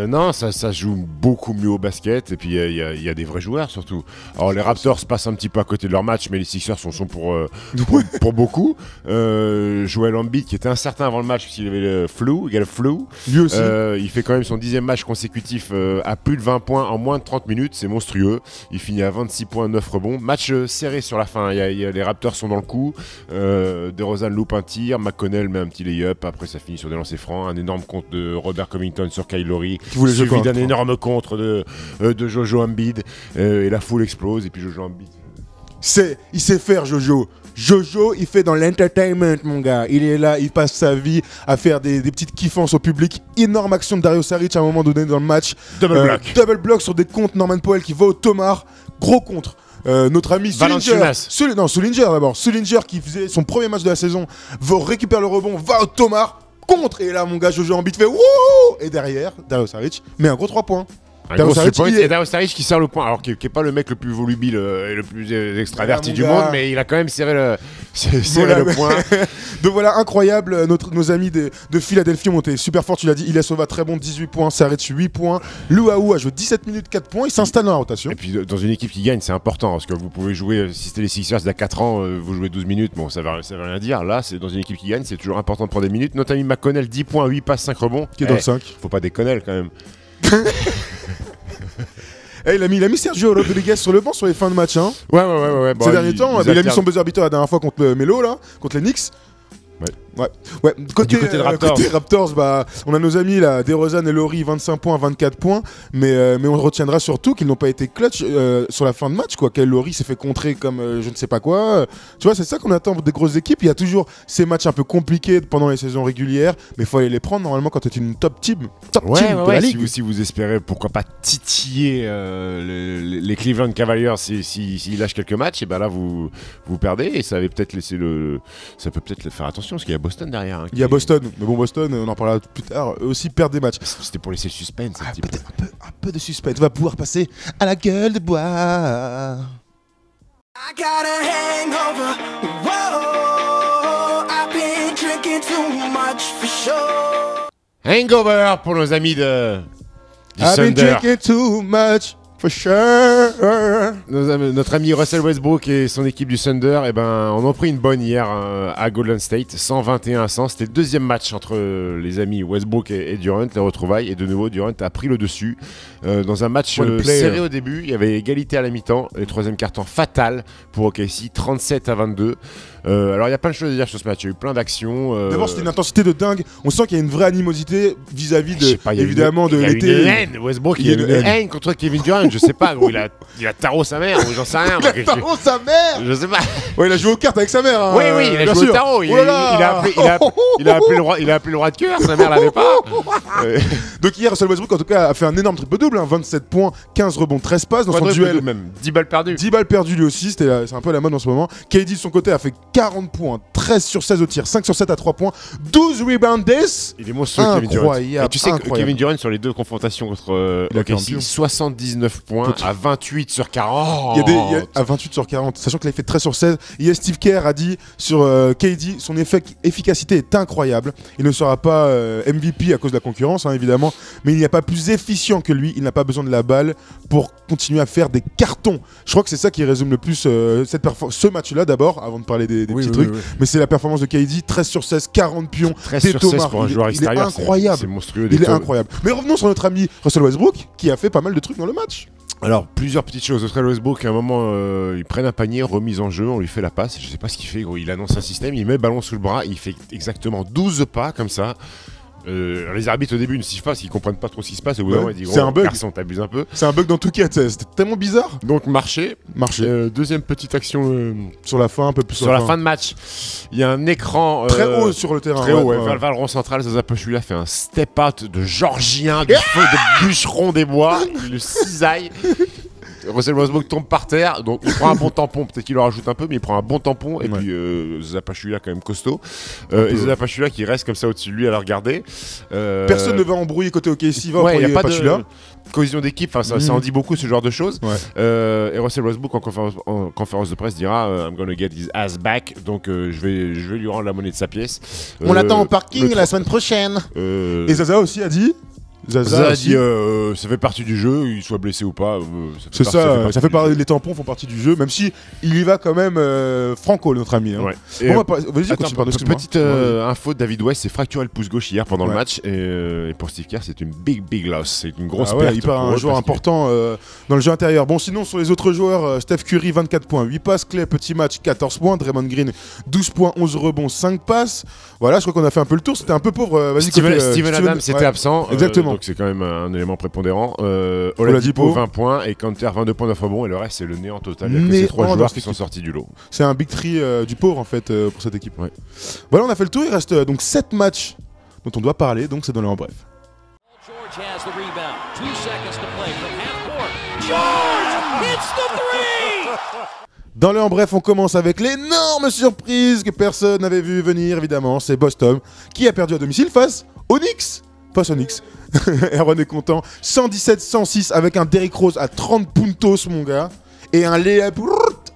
Non, ça joue beaucoup mieux au basket. Et puis, il y a des vrais joueurs, surtout. Alors, les Raptors passent un petit peu à côté de leur match, mais les Sixers sont pour beaucoup. Joel Embiid, qui était incertain avant le match, puisqu'il avait le flu. Lui aussi. Il fait quand même son 10e match consécutif à plus de 20 points en moins de 30 minutes. C'est monstrueux. Il finit à 26 points, 9 rebonds. Match serré sur la fin. Les Raptors sont dans le coup. DeRozan loupe un tir. McConnell met un petit lay-up. Après, ça finit sur des lancers francs. Un énorme compte de Robert Covington sur Kyle Lowry, suivi d'un énorme contre de Jojo Embiid, et la foule explose, et puis Jojo Embiid. Il sait faire, Jojo. Jojo, il fait dans l'entertainment, mon gars. Il est là, il passe sa vie à faire des petites kiffances au public. Énorme action de Dario Saric à un moment donné dans le match. Double block sur des comptes. Norman Powell qui va au Tomar. Gros contre. Notre ami Sullinger d'abord. Sullinger qui faisait son premier match de la saison récupère le rebond, va au Tomar. Contre, et là mon gars Jojo Embiid fait wouh, et derrière Dario Saric met un gros 3 poins. Dario Saric qui serre le point, alors qu'il n'est pas le mec le plus volubile et le plus extraverti du monde, mais il a quand même serré le point. Donc voilà, incroyable. Nos amis de Philadelphie ont été super forts, tu l'as dit. Ilyasova très bon, 18 points, Saric 8 points. Luaou a joué 17 minutes, 4 points, il s'installe dans la rotation. Et puis dans une équipe qui gagne, c'est important, parce que vous pouvez jouer, si c'était les Sixers il y a 4 ans, vous jouez 12 minutes, bon ça veut rien dire. Là, c'est dans une équipe qui gagne, c'est toujours important de prendre des minutes. Notre ami McConnell, 10 points, 8 passes, 5 rebonds. Qui est dans le 5. Faut pas déconner quand même. Il a mis Sergio Rodriguez sur le banc sur les fins de match. Hein. Ouais. Bon, ces derniers temps, il a mis son buzzer beater la dernière fois contre le Melo, là, contre les Knicks. Ouais. Côté Raptors, on a nos amis là, DeRozan et Lowry, 25 points, 24 points, mais on retiendra surtout qu'ils n'ont pas été clutch sur la fin de match, quoi. Quel Lowry s'est fait contrer comme je ne sais pas quoi. Tu vois, c'est ça qu'on attend des grosses équipes. Il y a toujours ces matchs un peu compliqués pendant les saisons régulières, mais il faut aller les prendre normalement quand tu es une top team de la ligue. Si vous espérez, pourquoi pas titiller les Cleveland Cavaliers s'ils lâchent quelques matchs, et ben là vous perdez, et ça peut peut-être faire attention, parce qu'il y a Boston derrière. Il y a Boston, mais bon, Boston, on en parlera plus tard, eux aussi perdent des matchs. C'était pour laisser le suspense. Peut-être un peu de suspense. On va pouvoir passer à la gueule de bois. I got a hangover. Whoa, I've been drinking too much for sure. Hangover pour nos amis du I've been Thunder. drinking too much. For sure. Notre ami Russell Westbrook et son équipe du Thunder, on a pris une bonne hier à Golden State, 121-100. C'était le deuxième match entre les amis Westbrook et Durant, les retrouvailles. Et de nouveau, Durant a pris le dessus dans un match serré au début. Il y avait égalité à la mi-temps. Le troisième quart-temps fatal pour OKC, 37-22. Alors il y a plein de choses à dire sur ce match. Il y a eu plein d'actions. D'abord, c'était une intensité de dingue. On sent qu'il y a une vraie animosité vis-à-vis de l'été. Il y a une haine. Westbrook, il y a une haine contre Kevin Durant. Je sais pas, gros, il a tarot sa mère, ou j'en sais rien. Il a tarot sa mère. Je sais pas. Ouais, il a joué aux cartes avec sa mère. Hein, oui, il a joué au tarot. Il a appelé le roi de cœur, sa mère l'avait pas. Donc hier, Russell Westbrook, en tout cas, a fait un énorme triple-double, 27 points, 15 rebonds, 13 passes dans son duel. Même 10 balles perdues. 10 balles perdues lui aussi, c'est un peu la mode en ce moment. KD de son côté a fait 40 points, 13 sur 16 au tir, 5 sur 7 à 3 points, 12 rebounds. Il est monstrueux, Kevin Durant. Et tu sais que Kevin Durant, sur les deux confrontations contre OKC, 79 points à 28 sur 40. Il y a à 28 sur 40, sachant qu'il a fait 13 sur 16. Et Steve Kerr a dit sur KD, son efficacité est incroyable. Il ne sera pas MVP à cause de la concurrence, hein, évidemment, mais il n'y a pas plus efficient que lui. Il n'a pas besoin de la balle pour continuer à faire des cartons. Je crois que c'est ça qui résume le plus ce match-là d'abord, avant de parler des petits trucs. Oui. Mais c'est la performance de KD, 13 sur 16, 40 pions. 13 sur 16 pour un joueur extérieur, il est incroyable. C'est monstrueux. Il est incroyable. Mais revenons sur notre ami Russell Westbrook, qui a fait pas mal de trucs dans le match. Alors, plusieurs petites choses. Russell Westbrook, à un moment, ils prennent un panier, remise en jeu, on lui fait la passe. Je sais pas ce qu'il fait, gros. Il annonce un système, il met le ballon sous le bras, il fait exactement 12 pas comme ça. Les arbitres au début ne sifflent pas parce qu'ils comprennent pas trop ce qui se passe. Et au bout d'un moment, ils disent, c'est un bug. Garçon, t'abuses un peu. C'est un bug dans tout cas, c'était tellement bizarre. Donc, marché. Deuxième petite action Sur la fin, un peu plus sur la fin de match. Il y a un écran très haut sur le terrain. très haut, vers le rond central. Zaza Pachulia fait un step out de Georgien, du feu de bûcheron des bois. Il le cisaille. Russell Westbrook tombe par terre, donc il prend un bon tampon, peut-être qu'il en rajoute un peu, mais il prend un bon tampon, et puis Zaza Pachulia quand même costaud, et Zaza Pachulia qui reste comme ça au-dessus de lui à le regarder. Personne ne va embrouiller côté OKC, va il n'y a pas Pachulia. de cohésion d'équipe, ça en dit beaucoup ce genre de choses. Et Russell Westbrook en conférence de presse dira I'm gonna get his ass back, donc je vais lui rendre la monnaie de sa pièce. On l'attend au parking la semaine prochaine. Et Zaza aussi a dit Zaza a dit ça fait partie du jeu, il soit blessé ou pas. C'est ça, les tampons font partie du jeu, même si il y va quand même franco, notre ami. Hein. Et Bon, vas-y, continue, petite info, David West s'est fracturé le pouce gauche hier pendant le match, et pour Steve Kerr, c'est une big loss, c'est une grosse perte. Il perd un joueur important dans le jeu intérieur. Bon, sinon, sur les autres joueurs, Steph Curry, 24 points, 8 passes, Clay, petit match, 14 points, Draymond Green, 12 points, 11 rebonds, 5 passes. Voilà, je crois qu'on a fait un peu le tour, c'était un peu pauvre. Steven Adams était absent. Exactement. Donc c'est quand même un élément prépondérant. Oladipo 20 points et Kanter 22 points d'offre rebond, et le reste c'est le néant total. Il y a que ces 3 joueurs qui sont sortis du lot. C'est un big three du pauvre en fait pour cette équipe. Voilà, on a fait le tour, il reste donc 7 matchs dont on doit parler, donc c'est dans le en bref. George has the rebound. 2 seconds to play from half court. George hits the three! Dans le en bref, on commence avec l'énorme surprise que personne n'avait vu venir, évidemment. C'est Boston qui a perdu à domicile face aux Knicks. Face aux Knicks. Erwan est content. 117-106 avec un Derrick Rose à 30 puntos, mon gars. Et un layup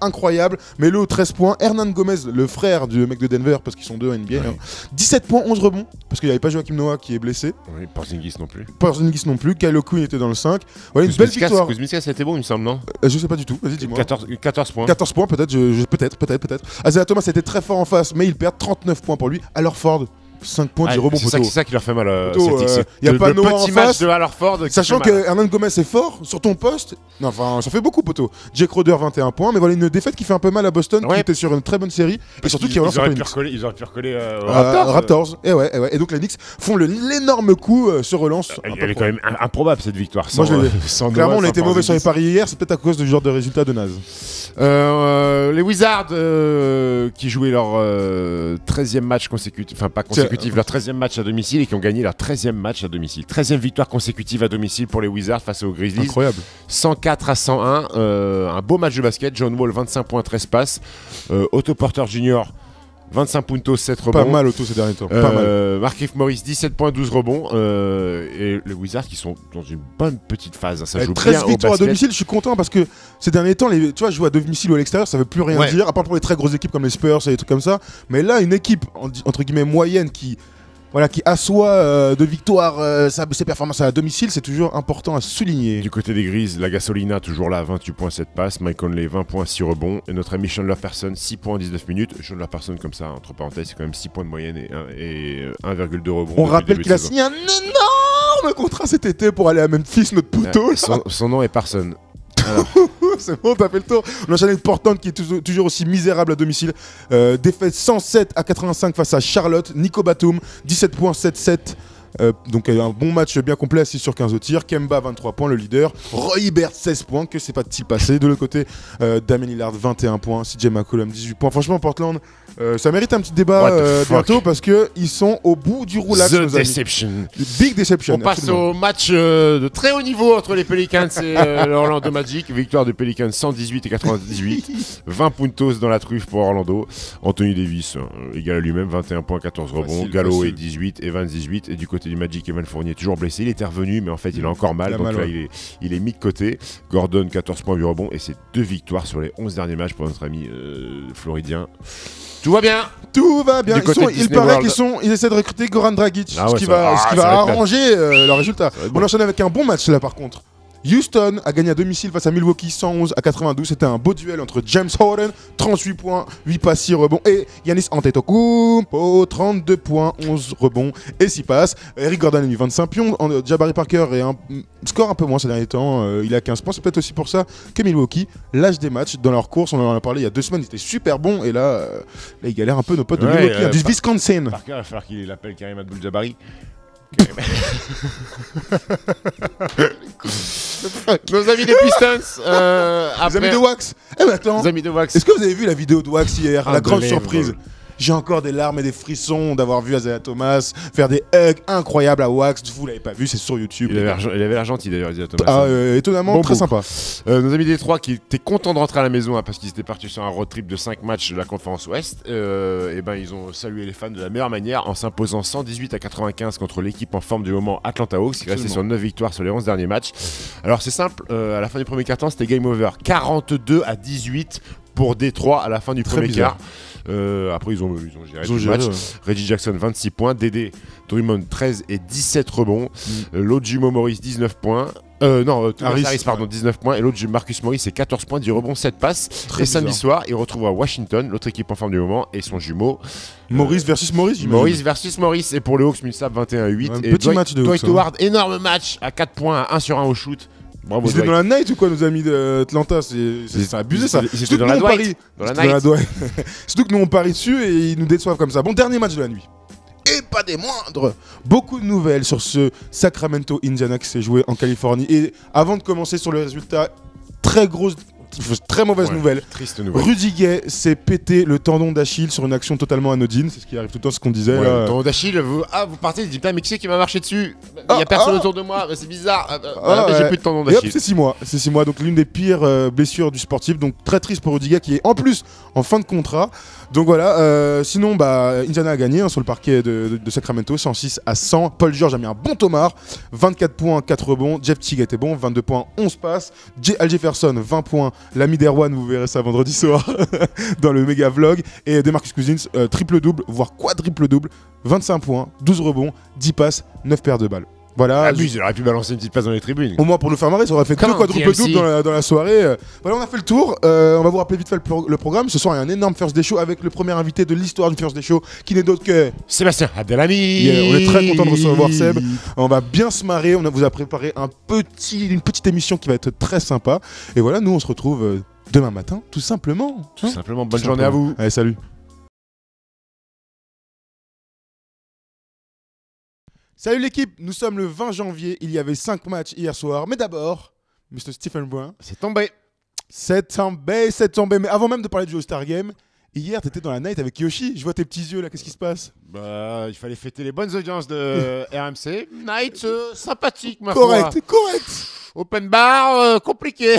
incroyable. Mais le 13 points. Hernan Gomez, le frère du mec de Denver, parce qu'ils sont deux en NBA. Hein. 17 points, 11 rebonds. Parce qu'il n'y avait pas Joakim Noah qui est blessé. Oui, Porzingis non plus. Porzingis non plus. Kylo Quinn était dans le 5. Voilà, une belle victoire. Kuzminskas, c'était bon, il me semble, non? Je sais pas du tout. Vas-y, dis-moi. 14 points. 14 points, peut-être. Peut-être. Isaiah Thomas était très fort en face, mais il perd 39 points pour lui. À Ford. 5 points du rebond c'est ça qui leur fait mal à Celtics. Il y a pas Noah en petit face, match de Hallerford, sachant que Hernan Gomez est fort sur ton poste. Non, enfin, ça fait beaucoup, poteau. Jake Crowder 21 points, mais voilà une défaite qui fait un peu mal à Boston, qui était sur une très bonne série, et surtout qui relance un peu ils auraient pu recoller Raptors. Et donc les Knicks font l'énorme coup, se relance. Elle est quand même improbable cette victoire. Moi, clairement, on a été mauvais sur les paris hier, c'est peut-être à cause du genre de résultat de naze. Les Wizards qui jouaient leur 13e match consécutif, enfin pas consécutif, leur 13e match à domicile, et qui ont gagné leur 13e match à domicile. 13e victoire consécutive à domicile pour les Wizards face aux Grizzlies. Incroyable. 104-101, un beau match de basket. John Wall 25 points, 13 passes. Otto Porter Jr. 25 puntos, 7 rebonds. Pas mal Otto ces derniers temps. Pas mal. Markieff Morris 17 points, 12 rebonds. Et les Wizards qui sont dans une bonne petite phase. Ça joue 13 bien victoires au à domicile, je suis content parce que ces derniers temps, tu vois, jouer à domicile ou à l'extérieur, ça veut plus rien dire, à part pour les très grosses équipes comme les Spurs et des trucs comme ça. Mais là, une équipe entre guillemets moyenne qui assoit de victoire ses performances à domicile, c'est toujours important à souligner. Du côté des Grises, la Gasolina toujours là, 28 points, 7 passes. Mike Conley 20 points, 6 rebonds. Et notre ami Chandler Parsons 6 points en 19 minutes. Chandler Parsons comme ça, entre parenthèses, c'est quand même 6 points de moyenne et 1,2 rebonds. On rappelle qu'il a signé un énorme contrat cet été pour aller à Memphis, notre poteau. Son nom est Parsons. C'est bon, t'as fait le tour. On enchaîne avec Portland qui est toujours aussi misérable à domicile. Défaite 107-85 face à Charlotte. Nico Batum, 17 points, 7-7. Donc un bon match bien complet, 6 sur 15 au tir. Kemba 23 points, le leader. Roy Hibbert 16 points, que c'est pas de s'y passer. De l'autre côté, Damian Lillard 21 points, CJ McCollum 18 points. Franchement, Portland, ça mérite un petit débat bientôt parce qu'ils sont au bout du roulax. The Deception. Big Deception. On passe au match de très haut niveau entre les Pelicans et l'Orlando Magic. Victoire des Pelicans 118 et 98. 20 puntos dans la truffe pour Orlando. Anthony Davis égal à lui-même, 21 points, 14 rebonds. Gallo est 18, Evans 18. Et du côté du Magic, Evan Fournier toujours blessé. Il était revenu, mais en fait il a encore mal. Donc là il est mis de côté. Gordon 14 points, 8 rebonds. Et c'est 2 victoires sur les 11 derniers matchs pour notre ami floridien. Tout va bien. Tout va bien. Il paraît qu'ils essaient de recruter Goran Dragic, ce qui va arranger leur résultat. On enchaîne avec un bon match là par contre. Houston a gagné à domicile face à Milwaukee 111-92. C'était un beau duel entre James Harden, 38 points, 8 passes, 6 rebonds, et Giannis Antetokounmpo, 32 points, 11 rebonds et 6 passes. Eric Gordon a mis 25 pions. Jabari Parker score un peu moins ces derniers temps. Il a 15 points. C'est peut-être aussi pour ça que Milwaukee lâche des matchs dans leur course. On en a parlé il y a 2 semaines. Ils étaient super bons. Et là ils galèrent un peu, nos potes de Milwaukee, du Wisconsin. Parker, il va falloir qu'il appelle Karim Abdul-Jabari. Nos amis des Pistons, Les amis de Wax. Eh ben attends, les amis de Wax. est-ce que vous avez vu la vidéo de Wax hier? La grande Unbelievable. surprise. J'ai encore des larmes et des frissons d'avoir vu Isaiah Thomas faire des hugs incroyables à Wax. Vous l'avez pas vu, c'est sur YouTube. Il avait l'air gentil d'ailleurs, Isaiah Thomas. Étonnamment, Bon très bout. sympa. Nos amis des Détroit qui étaient contents de rentrer à la maison parce qu'ils étaient partis sur un road trip de 5 matchs de la conférence Ouest, et ben ils ont salué les fans de la meilleure manière en s'imposant 118-95 contre l'équipe en forme du moment Atlanta Hawks qui restait sur 9 victoires sur les 11 derniers matchs. Alors c'est simple, à la fin du premier quart-temps c'était game over, 42-18 pour Détroit à la fin du Très premier bizarre. quart. Après ils ont géré tout le match. Reggie Jackson 26 points, Dédé Drummond 13 et 17 rebonds, l'autre jumeau Maurice 19 points. Thomas Harris, pardon, 19 points. Et l'autre, Marcus Morris, c'est 14 points, 10 rebonds, 7 passes. Très et samedi bizarre. soir, il retrouve à Washington, l'autre équipe en forme du moment, et son jumeau. Maurice versus Maurice, j'imagine. Maurice versus Maurice. Et pour le Hawks, Millsap 21-8. Un et petit match de Dwight Hawks, hein. Howard, énorme match à 4 points, 1 sur 1 au shoot. Bravo, Ils étaient Dwight. dans la night ou quoi, nos amis d'Atlanta? C'est abusé ça. Ils étaient Surtout dans que la nous, on Dwight. parie- Dans la Surtout night. Dwight. Surtout que nous on parie dessus et ils nous déçoivent comme ça. Bon, dernier match de la nuit. Et pas des moindres. Beaucoup de nouvelles sur ce Sacramento Indiana qui s'est joué en Californie. Et avant de commencer sur le résultat, très mauvaise Ouais, nouvelle. Triste nouvelle. Rudy Gay s'est pété le tendon d'Achille sur une action totalement anodine. C'est ce qui arrive tout le temps, ce qu'on disait. Ouais, là. dans d'Achille, vous partez, vous dites putain, mais qui c'est qui m'a marché dessus? Il y a personne autour de moi, c'est bizarre. Voilà, mais j'ai ouais. plus de tendon Et hop, d'Achille. c'est 6 mois. C'est 6 mois, donc l'une des pires blessures du sportif. Donc très triste pour Rudy Gay qui est en plus en fin de contrat. Donc voilà, sinon Indiana a gagné sur le parquet de Sacramento, 106-100. Paul George a mis un bon tomard, 24 points, 4 rebonds. Jeff Teague était bon, 22 points, 11 passes. Al Jefferson, 20 points. L'ami d'Erwan, vous verrez ça vendredi soir dans le méga vlog. Et DeMarcus Cousins, triple-double, voire quadruple-double, 25 points, 12 rebonds, 10 passes, 9 paires de balles. Voilà. Abuse, il aurait pu balancer une petite passe dans les tribunes. Au moins pour nous faire marrer, ça aurait fait Come deux on, quadruple TMC. double dans la soirée. Voilà, on a fait le tour. On va vous rappeler vite fait le programme. Ce soir, il y a un énorme First Day Show avec le premier invité de l'histoire du First Day Show, qui n'est d'autre que. Sébastien Abdelhami. Yeah, on est très content de recevoir Seb. On va bien se marrer. On vous a préparé une petite émission qui va être très sympa. Et voilà, nous on se retrouve demain matin, tout simplement. Tout simplement, bonne Tout journée à simplement. vous. Allez, salut. Salut l'équipe, nous sommes le 20 janvier, il y avait 5 matchs hier soir, mais d'abord, Mr. Stephen Brun, C'est tombé. c'est tombé, mais avant même de parler du All-Star Game, hier t'étais dans la night avec Yoshi, je vois tes petits yeux là, qu'est-ce qui se passe? Bah, il fallait fêter les bonnes audiences de RMC. Night sympathique, ma foi. Correct. Open bar, compliqué.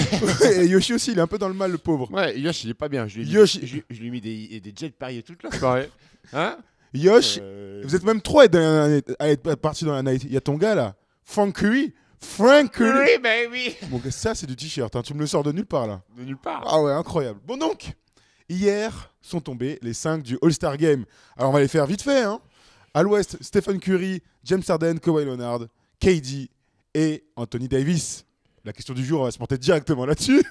Et Yoshi aussi, il est un peu dans le mal, le pauvre. Ouais, Yosh, il est pas bien. Je lui ai mis, Yoshi. je lui ai mis des jets pariés toute la soirée. Hein Yosh, vous êtes même trop à être partis dans la night. Il y a ton gars là, Frank Curry. Oui, baby. Bon, ça c'est du t-shirt, hein. Tu me le sors de nulle part là. De nulle part. Ah ouais, incroyable. Bon donc, hier sont tombés les 5 du All-Star Game. Alors on va les faire vite fait. Hein. À l'ouest, Stephen Curry, James Harden, Kawhi Leonard, KD et Anthony Davis. La question du jour, on va se porter directement là-dessus.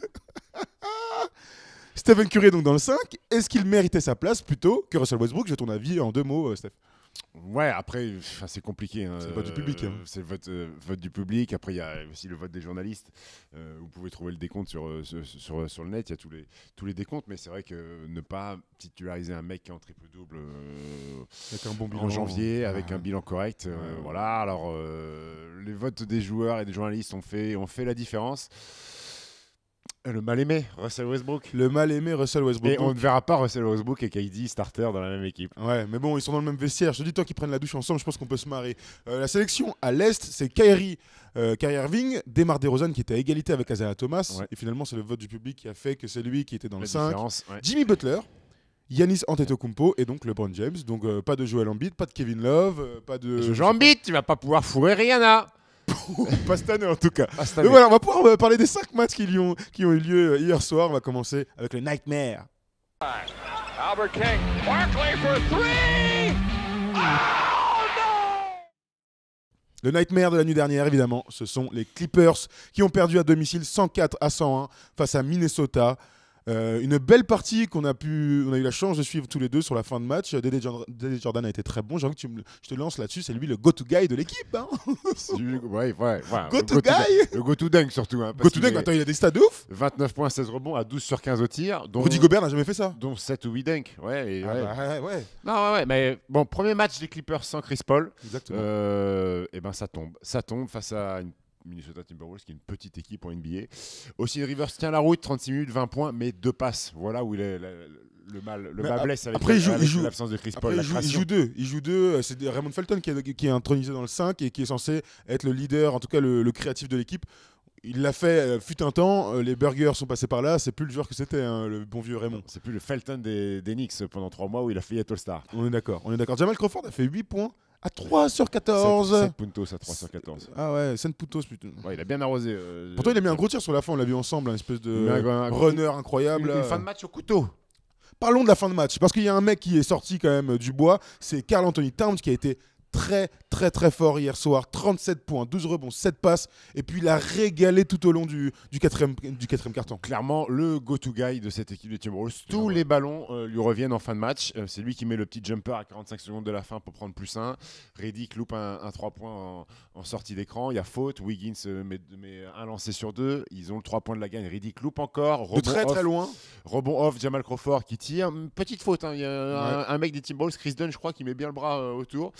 Stephen Curry est donc dans le 5. Est-ce qu'il méritait sa place plutôt que Russell Westbrook? J'ai ton avis en 2 mots, Steph. Ouais, après, c'est compliqué. Hein. C'est le vote du public, hein. C'est le vote du public. Après, il y a aussi le vote des journalistes. Vous pouvez trouver le décompte sur le net. Il y a tous les décomptes. Mais c'est vrai que ne pas titulariser un mec qui est en triple-double Avec un bon bilan en janvier, avec Ouais. un bilan correct. Voilà. Alors, les votes des joueurs et des journalistes ont fait la différence. Le mal-aimé, Russell Westbrook. Le mal-aimé Russell Westbrook. Et on ne verra pas Russell Westbrook et KD starter dans la même équipe. Ouais, mais bon, ils sont dans le même vestiaire. Je te dis, tant qu'ils prennent la douche ensemble, je pense qu'on peut se marrer. La sélection à l'Est, c'est Kyrie Irving, DeMar DeRozan qui était à égalité avec Isaiah Thomas. Ouais. Et finalement, c'est le vote du public qui a fait que c'est lui qui était dans La le 5. différence, ouais. Jimmy Butler, Giannis Antetokounmpo et donc LeBron James. Donc pas de Joel Embiid, pas de Kevin Love, pas de... Je Embiid, tu vas pas pouvoir fourrer Rihanna. Pas cette année en tout cas. Pas cette Mais année. voilà, on va pouvoir parler des 5 matchs qui ont eu lieu hier soir. On va commencer avec le Nightmare. Albert King. Barkley for three. Oh, no! Le nightmare de la nuit dernière, évidemment, ce sont les Clippers qui ont perdu à domicile 104-101 face à Minnesota. Une belle partie on a eu la chance de suivre tous les deux sur la fin de match. Dede Jordan a été très bon. J'ai envie que je te lance là-dessus. C'est lui le go-to guy de l'équipe. Hein. Ouais. Go-to guy. Le go-to dunk surtout. Hein, Go-to dunk, attends, il a des stats de ouf. 29 points, 16 rebonds à 12 sur 15 au tir. Rudy Gobert n'a jamais fait ça. Dont 7 ou 8 dunks. Ouais. Ouais. Non, mais bon, premier match des Clippers sans Chris Paul. Exactement. Et ben ça tombe face à une Minnesota Timberwolves qui est une petite équipe en NBA. Austin Rivers tient la route, 36 minutes, 20 points, mais 2 passes. Voilà où il est le bas blesse avec l'absence de Chris Paul. Il joue deux. C'est Raymond Felton qui est intronisé dans le 5 et qui est censé être le leader, en tout cas le créatif de l'équipe. Il l'a fait, fut un temps, les Burgers sont passés par là, c'est plus le joueur que c'était, hein, le bon vieux Raymond. C'est plus le Felton des Knicks pendant 3 mois où il a fait All-Star. On est d'accord. Jamal Crawford a fait 8 points à 3 sur 14. 7 puntos à 3 sur 14. Ah ouais, 7 puntos, putain. Ouais, il a bien arrosé. Pourtant, il a mis un gros tir sur la fin, on l'a vu ensemble, un espèce de runner incroyable. Une fin de match au couteau. Parlons de la fin de match, parce qu'il y a un mec qui est sorti quand même du bois, c'est Karl Anthony Towns qui a été très fort hier soir. 37 points, 12 rebonds, 7 passes. Et puis il a régalé tout au long du quatrième quart-temps. Clairement, le go-to guy de cette équipe de Timberwolves. Tous les ballons lui reviennent en fin de match. C'est lui qui met le petit jumper à 45 secondes de la fin pour prendre plus 1. Reddick loupe un 3 points en sortie d'écran. Il y a faute. Wiggins met un lancer sur 2. Ils ont le 3 points de la gagne. Reddick loupe encore. De très loin. Rebond off. Jamal Crawford qui tire. Petite faute. Hein. Il y a un mec des Timberwolves, Chris Dunn, je crois, qui met bien le bras autour.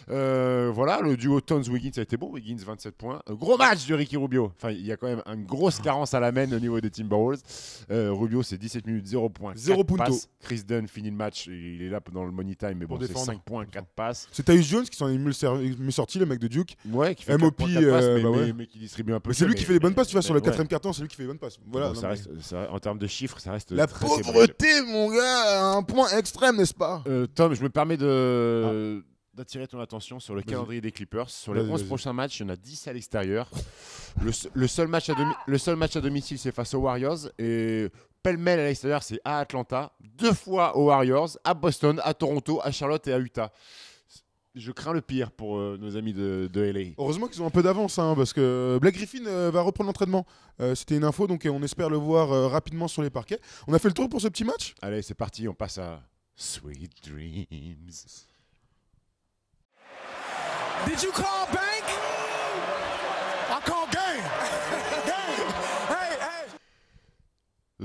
Voilà, le duo Towns-Wiggins a été bon. Wiggins 27 points. Gros match de Ricky Rubio. Enfin, il y a quand même une grosse carence à la main au niveau des Timberwolves. Rubio, c'est 17 minutes, 0 points. 0 punto. Chris Dunn finit le match. Il est là dans le money time, mais bon, c'est 5 points, 4 passes. C'est Tyus Jones qui s'en est mieux sorti, le mec de Duke. Ouais, qui fait MOP, 4 passes, mais qui distribue un peu. C'est lui qui fait les bonnes passes, tu vois, sur le quatrième carton, c'est lui qui fait les bonnes passes. Voilà. Bon, en termes de chiffres, ça reste la très pauvreté, mon gars, un point extrême, n'est-ce pas Tom, je me permets d'attirer ton attention sur le calendrier des Clippers. Sur les 11 prochains matchs, il y en a 10 à l'extérieur. Le seul match à domicile, c'est face aux Warriors. Et pêle-mêle à l'extérieur, c'est à Atlanta, 2 fois aux Warriors, à Boston, à Toronto, à Charlotte et à Utah. Je crains le pire pour nos amis de LA. Heureusement qu'ils ont un peu d'avance, hein, parce que Blake Griffin va reprendre l'entraînement. C'était une info, donc on espère le voir rapidement sur les parquets. On a fait le tour pour ce petit match. Allez, c'est parti, on passe à Sweet Dreams. Did you call bank? I call game. Hey.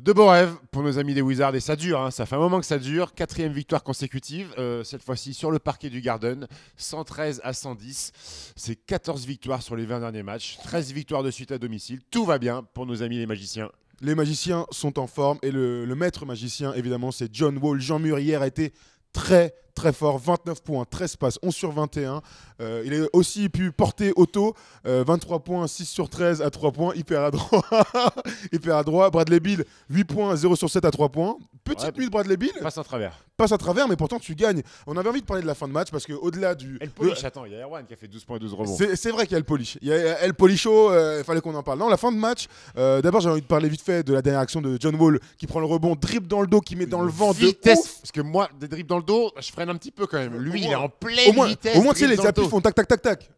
De beaux rêves pour nos amis des Wizards, et ça dure, hein, ça fait un moment que ça dure. 4e victoire consécutive, cette fois-ci sur le parquet du Garden, 113-110. C'est 14 victoires sur les 20 derniers matchs, 13 victoires de suite à domicile. Tout va bien pour nos amis les magiciens. Les magiciens sont en forme, et le maître magicien, évidemment, c'est John Wall. Jean Mur, hier, a été très fort, 29 points, 13 passes, 11 sur 21. Il a aussi pu porter auto, 23 points, 6 sur 13 à 3 points, hyper adroit. Bradley Beal, 8 points, 0 sur 7 à 3 points. Petite nuit de Bradley Beal. Passe à travers, mais pourtant tu gagnes. On avait envie de parler de la fin de match parce qu'au-delà du... El Polish, attends, il y a Erwan qui a fait 12 points, 12 rebonds. C'est vrai qu'il y a El Polish. Il y a El Policho, il fallait qu'on en parle. Non, la fin de match, d'abord j'ai envie de parler vite fait de la dernière action de John Wall qui prend le rebond, dribble dans le dos, qui met dans le vent vitesse, de ouf. Parce que moi, des dribbles dans le dos, je freine un petit peu quand même. Lui, il est en pleine vitesse. Au moins, tu sais, les appuis font tac.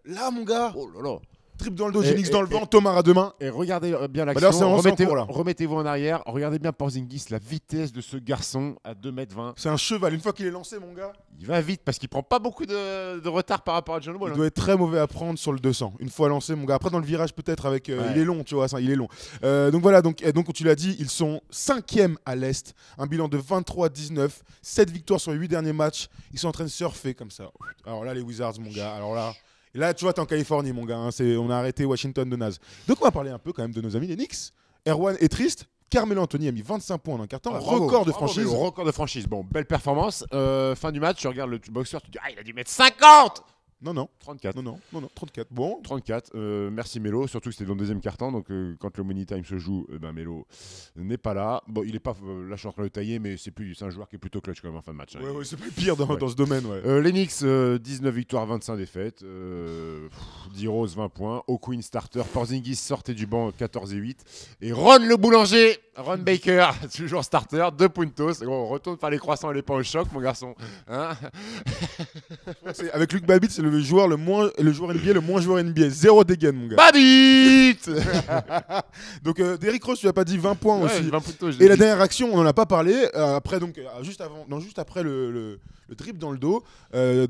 Là, mon gars. Oh là là. Dribble dans le dos, Jennings dans le vent, Thomas à deux mains. Et regardez bien l'action. Là, remettez-vous en arrière. Regardez bien Porzingis, la vitesse de ce garçon à 2m20. C'est un cheval. Une fois qu'il est lancé, mon gars. Il va vite parce qu'il prend pas beaucoup de retard par rapport à John Wall. Il doit être très mauvais à prendre sur le 200. Une fois lancé, mon gars. Après, dans le virage, peut-être avec. Il est long, tu vois. Il est long. Donc voilà. Donc tu l'as dit, ils sont 5e à l'Est. Un bilan de 23-19. 7 victoires sur les 8 derniers matchs. Ils sont en train de surfer comme ça. Alors là, les Wizards, mon gars. Alors là. Et là, tu vois, t'es en Californie, mon gars. Hein, on a arrêté Washington de naze. Donc, on va parler un peu quand même de nos amis les Knicks. Erwan est triste. Carmelo Anthony a mis 25 points en un quart-temps. Record de franchise. Record de franchise. Bon, belle performance. Fin du match, tu regardes le boxeur, tu te dis, il a dû mettre 50. Non. 34. Non, 34. Bon. 34. Merci Melo. Surtout que c'était dans le deuxième quart-temps. Donc, quand le Money Time se joue, Melo n'est pas là. Bon, il n'est pas. Là, je suis en train de le tailler, mais c'est un joueur qui est plutôt clutch quand même en fin de match. Hein. Ouais, c'est plus pire dans ce domaine. Ouais. Les Knicks, 19 victoires, 25 défaites. D-Rose, 20 points. O'Quinn starter. Porzingis sortait du banc, 14 et 8. Et Ron le boulanger. Ron Baker, toujours starter. 2 puntos. On retourne faire les croissants et les pains au choc, mon garçon. Hein avec Luc Babbitt, c'est le joueur NBA le moins joueur NBA. 0 dégaine, mon gars. Babit. Donc, Derrick Rose, tu n'as pas dit 20 points aussi. 20 poteaux, Et la dernière action, on n'en a pas parlé. Après, donc, juste après le dribble dans le dos.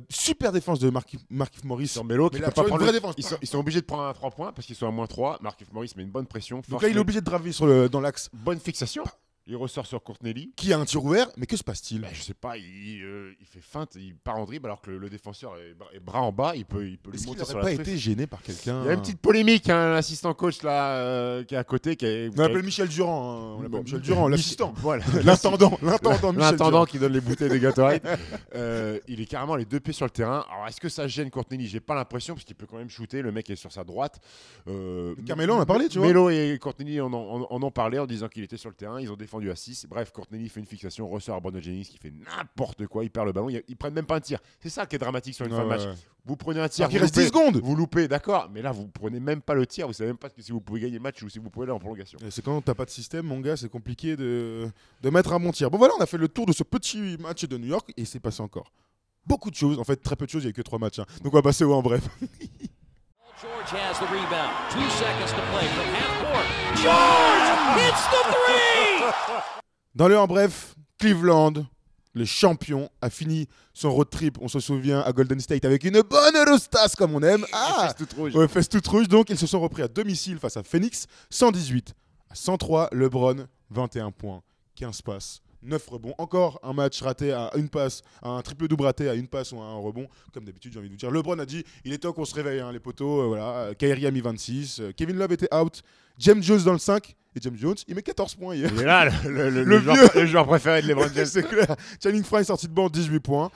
Super défense de Markieff Morris. Sur Melo, Mais là, tu vois, une vraie défense. ils sont obligés de prendre un 3 points parce qu'ils sont à -3. Markieff Morris met une bonne pression. Donc là, il est obligé de driver dans l'axe. Bonne fixation. Il ressort sur Courtney. Qui a un tir ouvert, mais que se passe-t-il? Je sais pas, il fait feinte, il part en dribble alors que le défenseur est bras en bas, il peut lui Est-ce qu'il monter sur n'aurait la pas truffe. été gêné par quelqu'un? Il y a une petite polémique, hein, l'assistant coach là qui est à côté. On l'appelle Michel Durand. On l'appelle Michel Durand, l'assistant. Voilà. L'intendant Michel L'intendant Durand. qui donne les bouteilles de Gatorade. Il est carrément les deux pieds sur le terrain. Alors est-ce que ça gêne Courtney? J'ai pas l'impression parce qu'il peut quand même shooter. Le mec est sur sa droite. Carmelo en a parlé, tu vois. Melo et Courtney en ont parlé en disant qu'il était sur le terrain. Ils ont défendu à 6. Bref, Courtney fait une fixation, ressort à Brandon Jennings qui fait n'importe quoi. Il perd le ballon. Ils prennent même pas un tir. C'est ça qui est dramatique sur une fin de match. Vous prenez un tir. Alors qu'il reste 10 secondes. Vous loupez, d'accord. Mais là, vous prenez même pas le tir. Vous savez même pas si vous pouvez gagner le match ou si vous pouvez aller en prolongation. Et c'est quand t'as pas de système, mon gars, c'est compliqué de mettre un bon tir. Bon voilà, on a fait le tour de ce petit match de New York et il s'est passé encore beaucoup de choses. En fait, très peu de choses, il n'y a eu que 3 matchs. Donc on va passer en bref. George has the rebound. 2 seconds to play from half court. George hits the three! Dans le en bref, Cleveland, le champion, a fini son road trip, on se souvient, à Golden State avec une bonne Eurostas comme on aime. Fesses toutes rouges. Ouais, fesses toutes rouges. Donc ils se sont repris à domicile face à Phoenix, 118 à 103. LeBron, 21 points, 15 passes, 9 rebonds. Encore un match raté à une passe, un triple-double raté à une passe ou à un rebond. Comme d'habitude, j'ai envie de vous dire. LeBron a dit il est temps qu'on se réveille, hein, les potos. Voilà. Kyrie a mis 26. Kevin Love était out. James Jones dans le 5. Et James Jones, il met 14 points hier. Il est là, le joueur préféré de LeBron James. C'est clair. Channing Frye est sorti de banc, 18 points.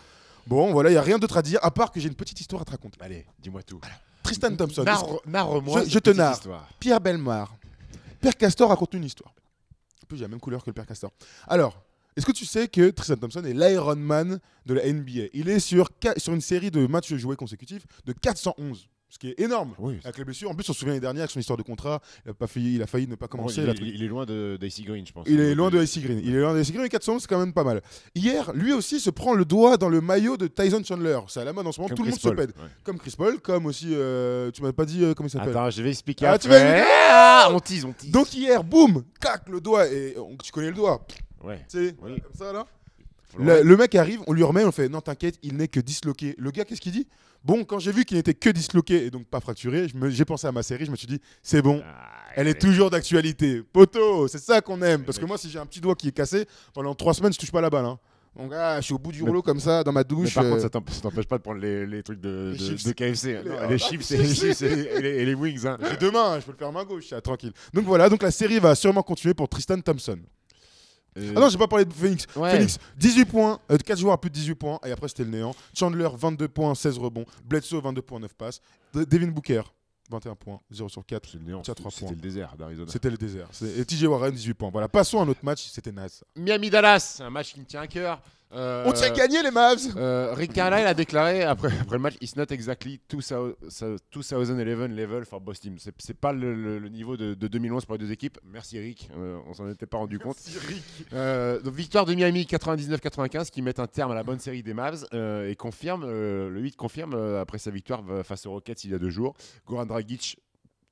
Bon, voilà, il n'y a rien d'autre à dire, à part que j'ai une petite histoire à te raconter. Allez, dis-moi tout. Tristan Thompson. Narre-moi. Je te narre. Pierre Bellemare. Père Castor raconte une histoire. En plus, j'ai la même couleur que le Père Castor. Alors, est-ce que tu sais que Tristan Thompson est l'Iron Man de la NBA? Il est sur une série de matchs joués consécutifs de 411. Ce qui est énorme. Oui. Avec les blessures. En plus, on se souvient l'année dernière avec son histoire de contrat. Il a failli ne pas commencer. Il est loin d'Icy Green, je pense. Il est loin de Icy Green. Il est loin de Icy Green, mais 411, c'est quand même pas mal. Hier, lui aussi se prend le doigt dans le maillot de Tyson Chandler. C'est à la mode en ce moment, Comme tout le monde Chris se Paul, pète. ouais. Comme Chris Paul, comme aussi. Tu m'as pas dit comment il s'appelle. Attends, je vais expliquer Ah, après. tu vas expliquer On tease. Donc hier, boum, cac, le doigt. Et tu connais le doigt. Ouais. Tu sais, Oui. comme ça là. Faut le Le mec arrive, on lui remet, on fait non, t'inquiète, il n'est que disloqué. Le gars, qu'est-ce qu'il dit? Bon, quand j'ai vu qu'il n'était que disloqué et donc pas fracturé, j'ai pensé à ma série, je me suis dit, c'est bon, elle est toujours d'actualité. Poteau, c'est ça qu'on aime. Parce que moi, si j'ai un petit doigt qui est cassé, pendant 3 semaines, je touche pas la balle. Hein. Mon gars, je suis au bout du rouleau comme ça, dans ma Mais douche. par contre, ça t'empêche pas de prendre les trucs de KFC. Les chips et les wings. Hein. J'ai 2 mains, je peux le faire main gauche, tranquille. Donc voilà, donc la série va sûrement continuer pour Tristan Thompson. Ah non, j'ai pas parlé de Phoenix. Ouais. Phoenix, 18 points, 4 joueurs à plus de 18 points, et après c'était le néant. Chandler, 22 points, 16 rebonds. Bledsoe, 22 points, 9 passes. Devin Booker, 21 points, 0 sur 4. C'est le néant. Tiens, 3 C'était points. le désert d'Arizona. C'était le désert. Et TJ Warren, 18 points. Voilà, passons à un autre match, c'était naze. Miami-Dallas, un match qui me tient à cœur. On tient gagné les Mavs. Rick Carlisle a déclaré après le match, it's not exactly 2011 level for both teams. C'est pas le niveau de 2011 pour les deux équipes. Merci Rick, on s'en était pas rendu compte. Donc victoire de Miami 99-95 qui met un terme à la bonne série des Mavs et confirme, le 8 confirme après sa victoire face aux Rockets il y a 2 jours. Goran Dragic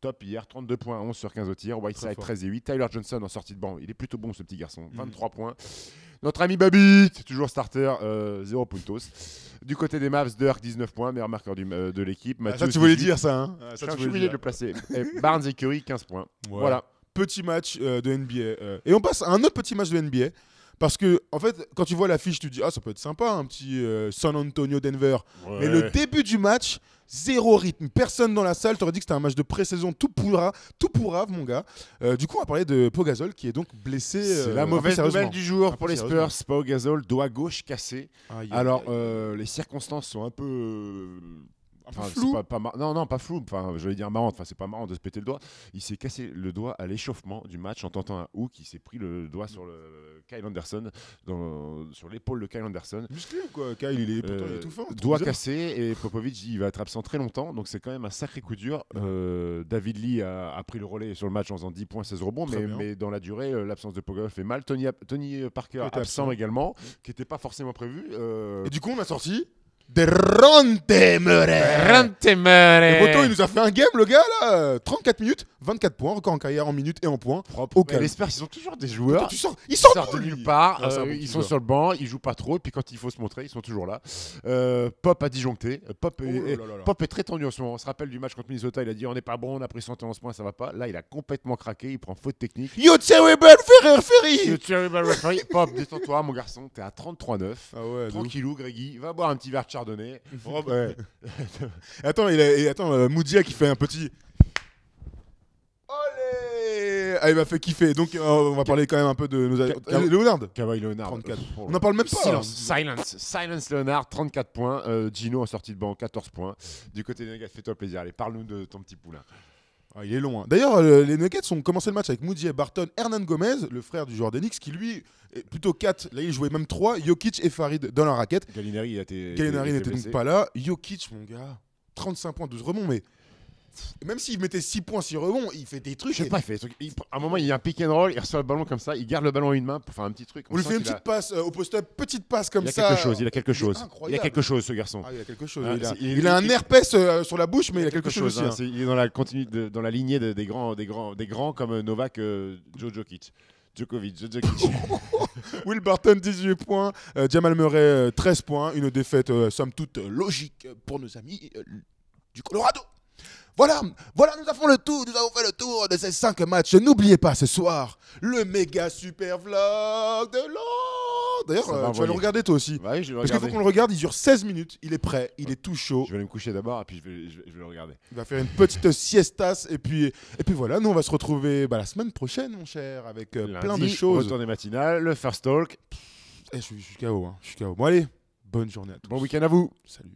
top hier, 32 points, 11 sur 15 au tir. Whiteside 13 et 8. Tyler Johnson en sortie de banc. Il est plutôt bon ce petit garçon. 23 points. Notre ami Babit, toujours starter, 0 puntos. Du côté des Mavs, Dirk 19 points, meilleur marqueur de l'équipe. Ça, Matthews, tu voulais 18. dire ça, hein. Je suis obligé de le placer. Et Barnes et Curry 15 points. Voilà. Petit match de NBA. Et on passe à un autre petit match de NBA. Parce que, en fait, quand tu vois l'affiche, tu te dis, ah, ça peut être sympa, un petit San Antonio-Denver. Ouais. Mais le début du match, 0 rythme. Personne dans la salle. T'aurais dit que c'était un match de pré-saison tout pourrave, mon gars. Du coup, on va parler de Pau Gasol qui est donc blessé. C'est la un peu mauvaise sérieusement. nouvelle du jour Un pour peu les sérieusement. Spurs. Pau Gasol, doigt gauche cassé. Aïe, aïe, Alors, aïe. les circonstances sont un peu. Enfin, flou. c'est pas non, pas flou. Enfin, je vais dire marrant. Enfin, c'est pas marrant de se péter le doigt. Il s'est cassé le doigt à l'échauffement du match en tentant un hook. Il s'est pris le doigt sur le Kyle Anderson, sur l'épaule de Kyle Anderson. Musclé ou quoi? Kyle, il est pourtant il est tout fin. Doigt cassé et Popovic il va être absent très longtemps. Donc c'est quand même un sacré coup dur. David Lee a pris le relais sur le match en faisant 10 points, 16 rebonds. Très bien. Mais dans la durée, l'absence de Pogba fait mal. Tony Parker Qui était absent absent. également, qui n'était pas forcément prévu. Et du coup, on a sorti Deronte Murray. Et Boto, il nous a fait un game, le gars, là. 34 minutes, 24 points, record en carrière en minutes et en points. Au Et calme. les Spurs, ils ont toujours des joueurs. Ils sortent sortent de lui. nulle part, Non, c'est un bon ils petit sont joueur. sur le banc, ils jouent pas trop, et puis quand il faut se montrer, ils sont toujours là. Pop a disjoncté. Pop, Pop est très tendu en ce moment. On se rappelle du match contre Minnesota, il a dit on n'est pas bon, on a pris 111 points, ça va pas. Là, il a complètement craqué, il prend faute technique. Yo, terrible, Ferry. Pop, détends-toi, mon garçon, t'es à 33-9. Ah ouais, Tranquillou, Greggy, va boire un petit verre de chardonnay. ouais. Attends, Moudia qui fait un petit. Olé. Ah, il m'a fait kiffer. Donc, on va parler quand même un peu de nos. Leonard. Kawhi Leonard. 34. On n'en parle même pas. Silence Leonard, 34 points. Gino en sortie de banc, 14 points. Du côté des Nuggets, fais-toi plaisir. Allez, parle-nous de ton petit poulain. Ah, il est long. Hein. D'ailleurs, les Nuggets ont commencé le match avec Moody Barton, Hernan Gomez, le frère du joueur d'Enix, qui lui est plutôt 4. Là, il jouait même 3. Jokic et Farid dans la raquette. Gallinari N'était donc pas là. Jokic, mon gars, 35 points, 12 rebonds, mais même s'il mettait 6 points, 6 rebonds, il fait des trucs. Je sais pas, il fait des trucs. À un moment, il y a un pick and roll, il reçoit le ballon comme ça, il garde le ballon à une main pour faire un petit truc. On lui fait une petite passe au post-up, petite passe comme ça. Il a quelque chose. Il a quelque chose, ce garçon. Ah, il a quelque chose. Ah, il a un herpès sur la bouche, mais il a quelque chose aussi. Hein. Il est dans la lignée des grands comme Novak, Djokovic. Will Barton, 18 points. Jamal Murray, 13 points. Une défaite, somme toute, logique pour nos amis du Colorado. Voilà, nous avons fait le tour de ces 5 matchs. N'oubliez pas ce soir le méga super vlog de l'an. D'ailleurs, tu vas le regarder toi aussi. Ouais, je vais le Parce qu'il faut qu'on le regarde, il dure 16 minutes, il est prêt, il est tout chaud. Je vais aller me coucher d'abord et puis je vais le regarder. Il va faire une petite siestas et puis voilà, nous on va se retrouver la semaine prochaine mon cher, avec plein de choses. Retour des matinales, le first talk. Je suis KO, hein. Bon allez, bonne journée à tous. Bon week-end à vous. Salut.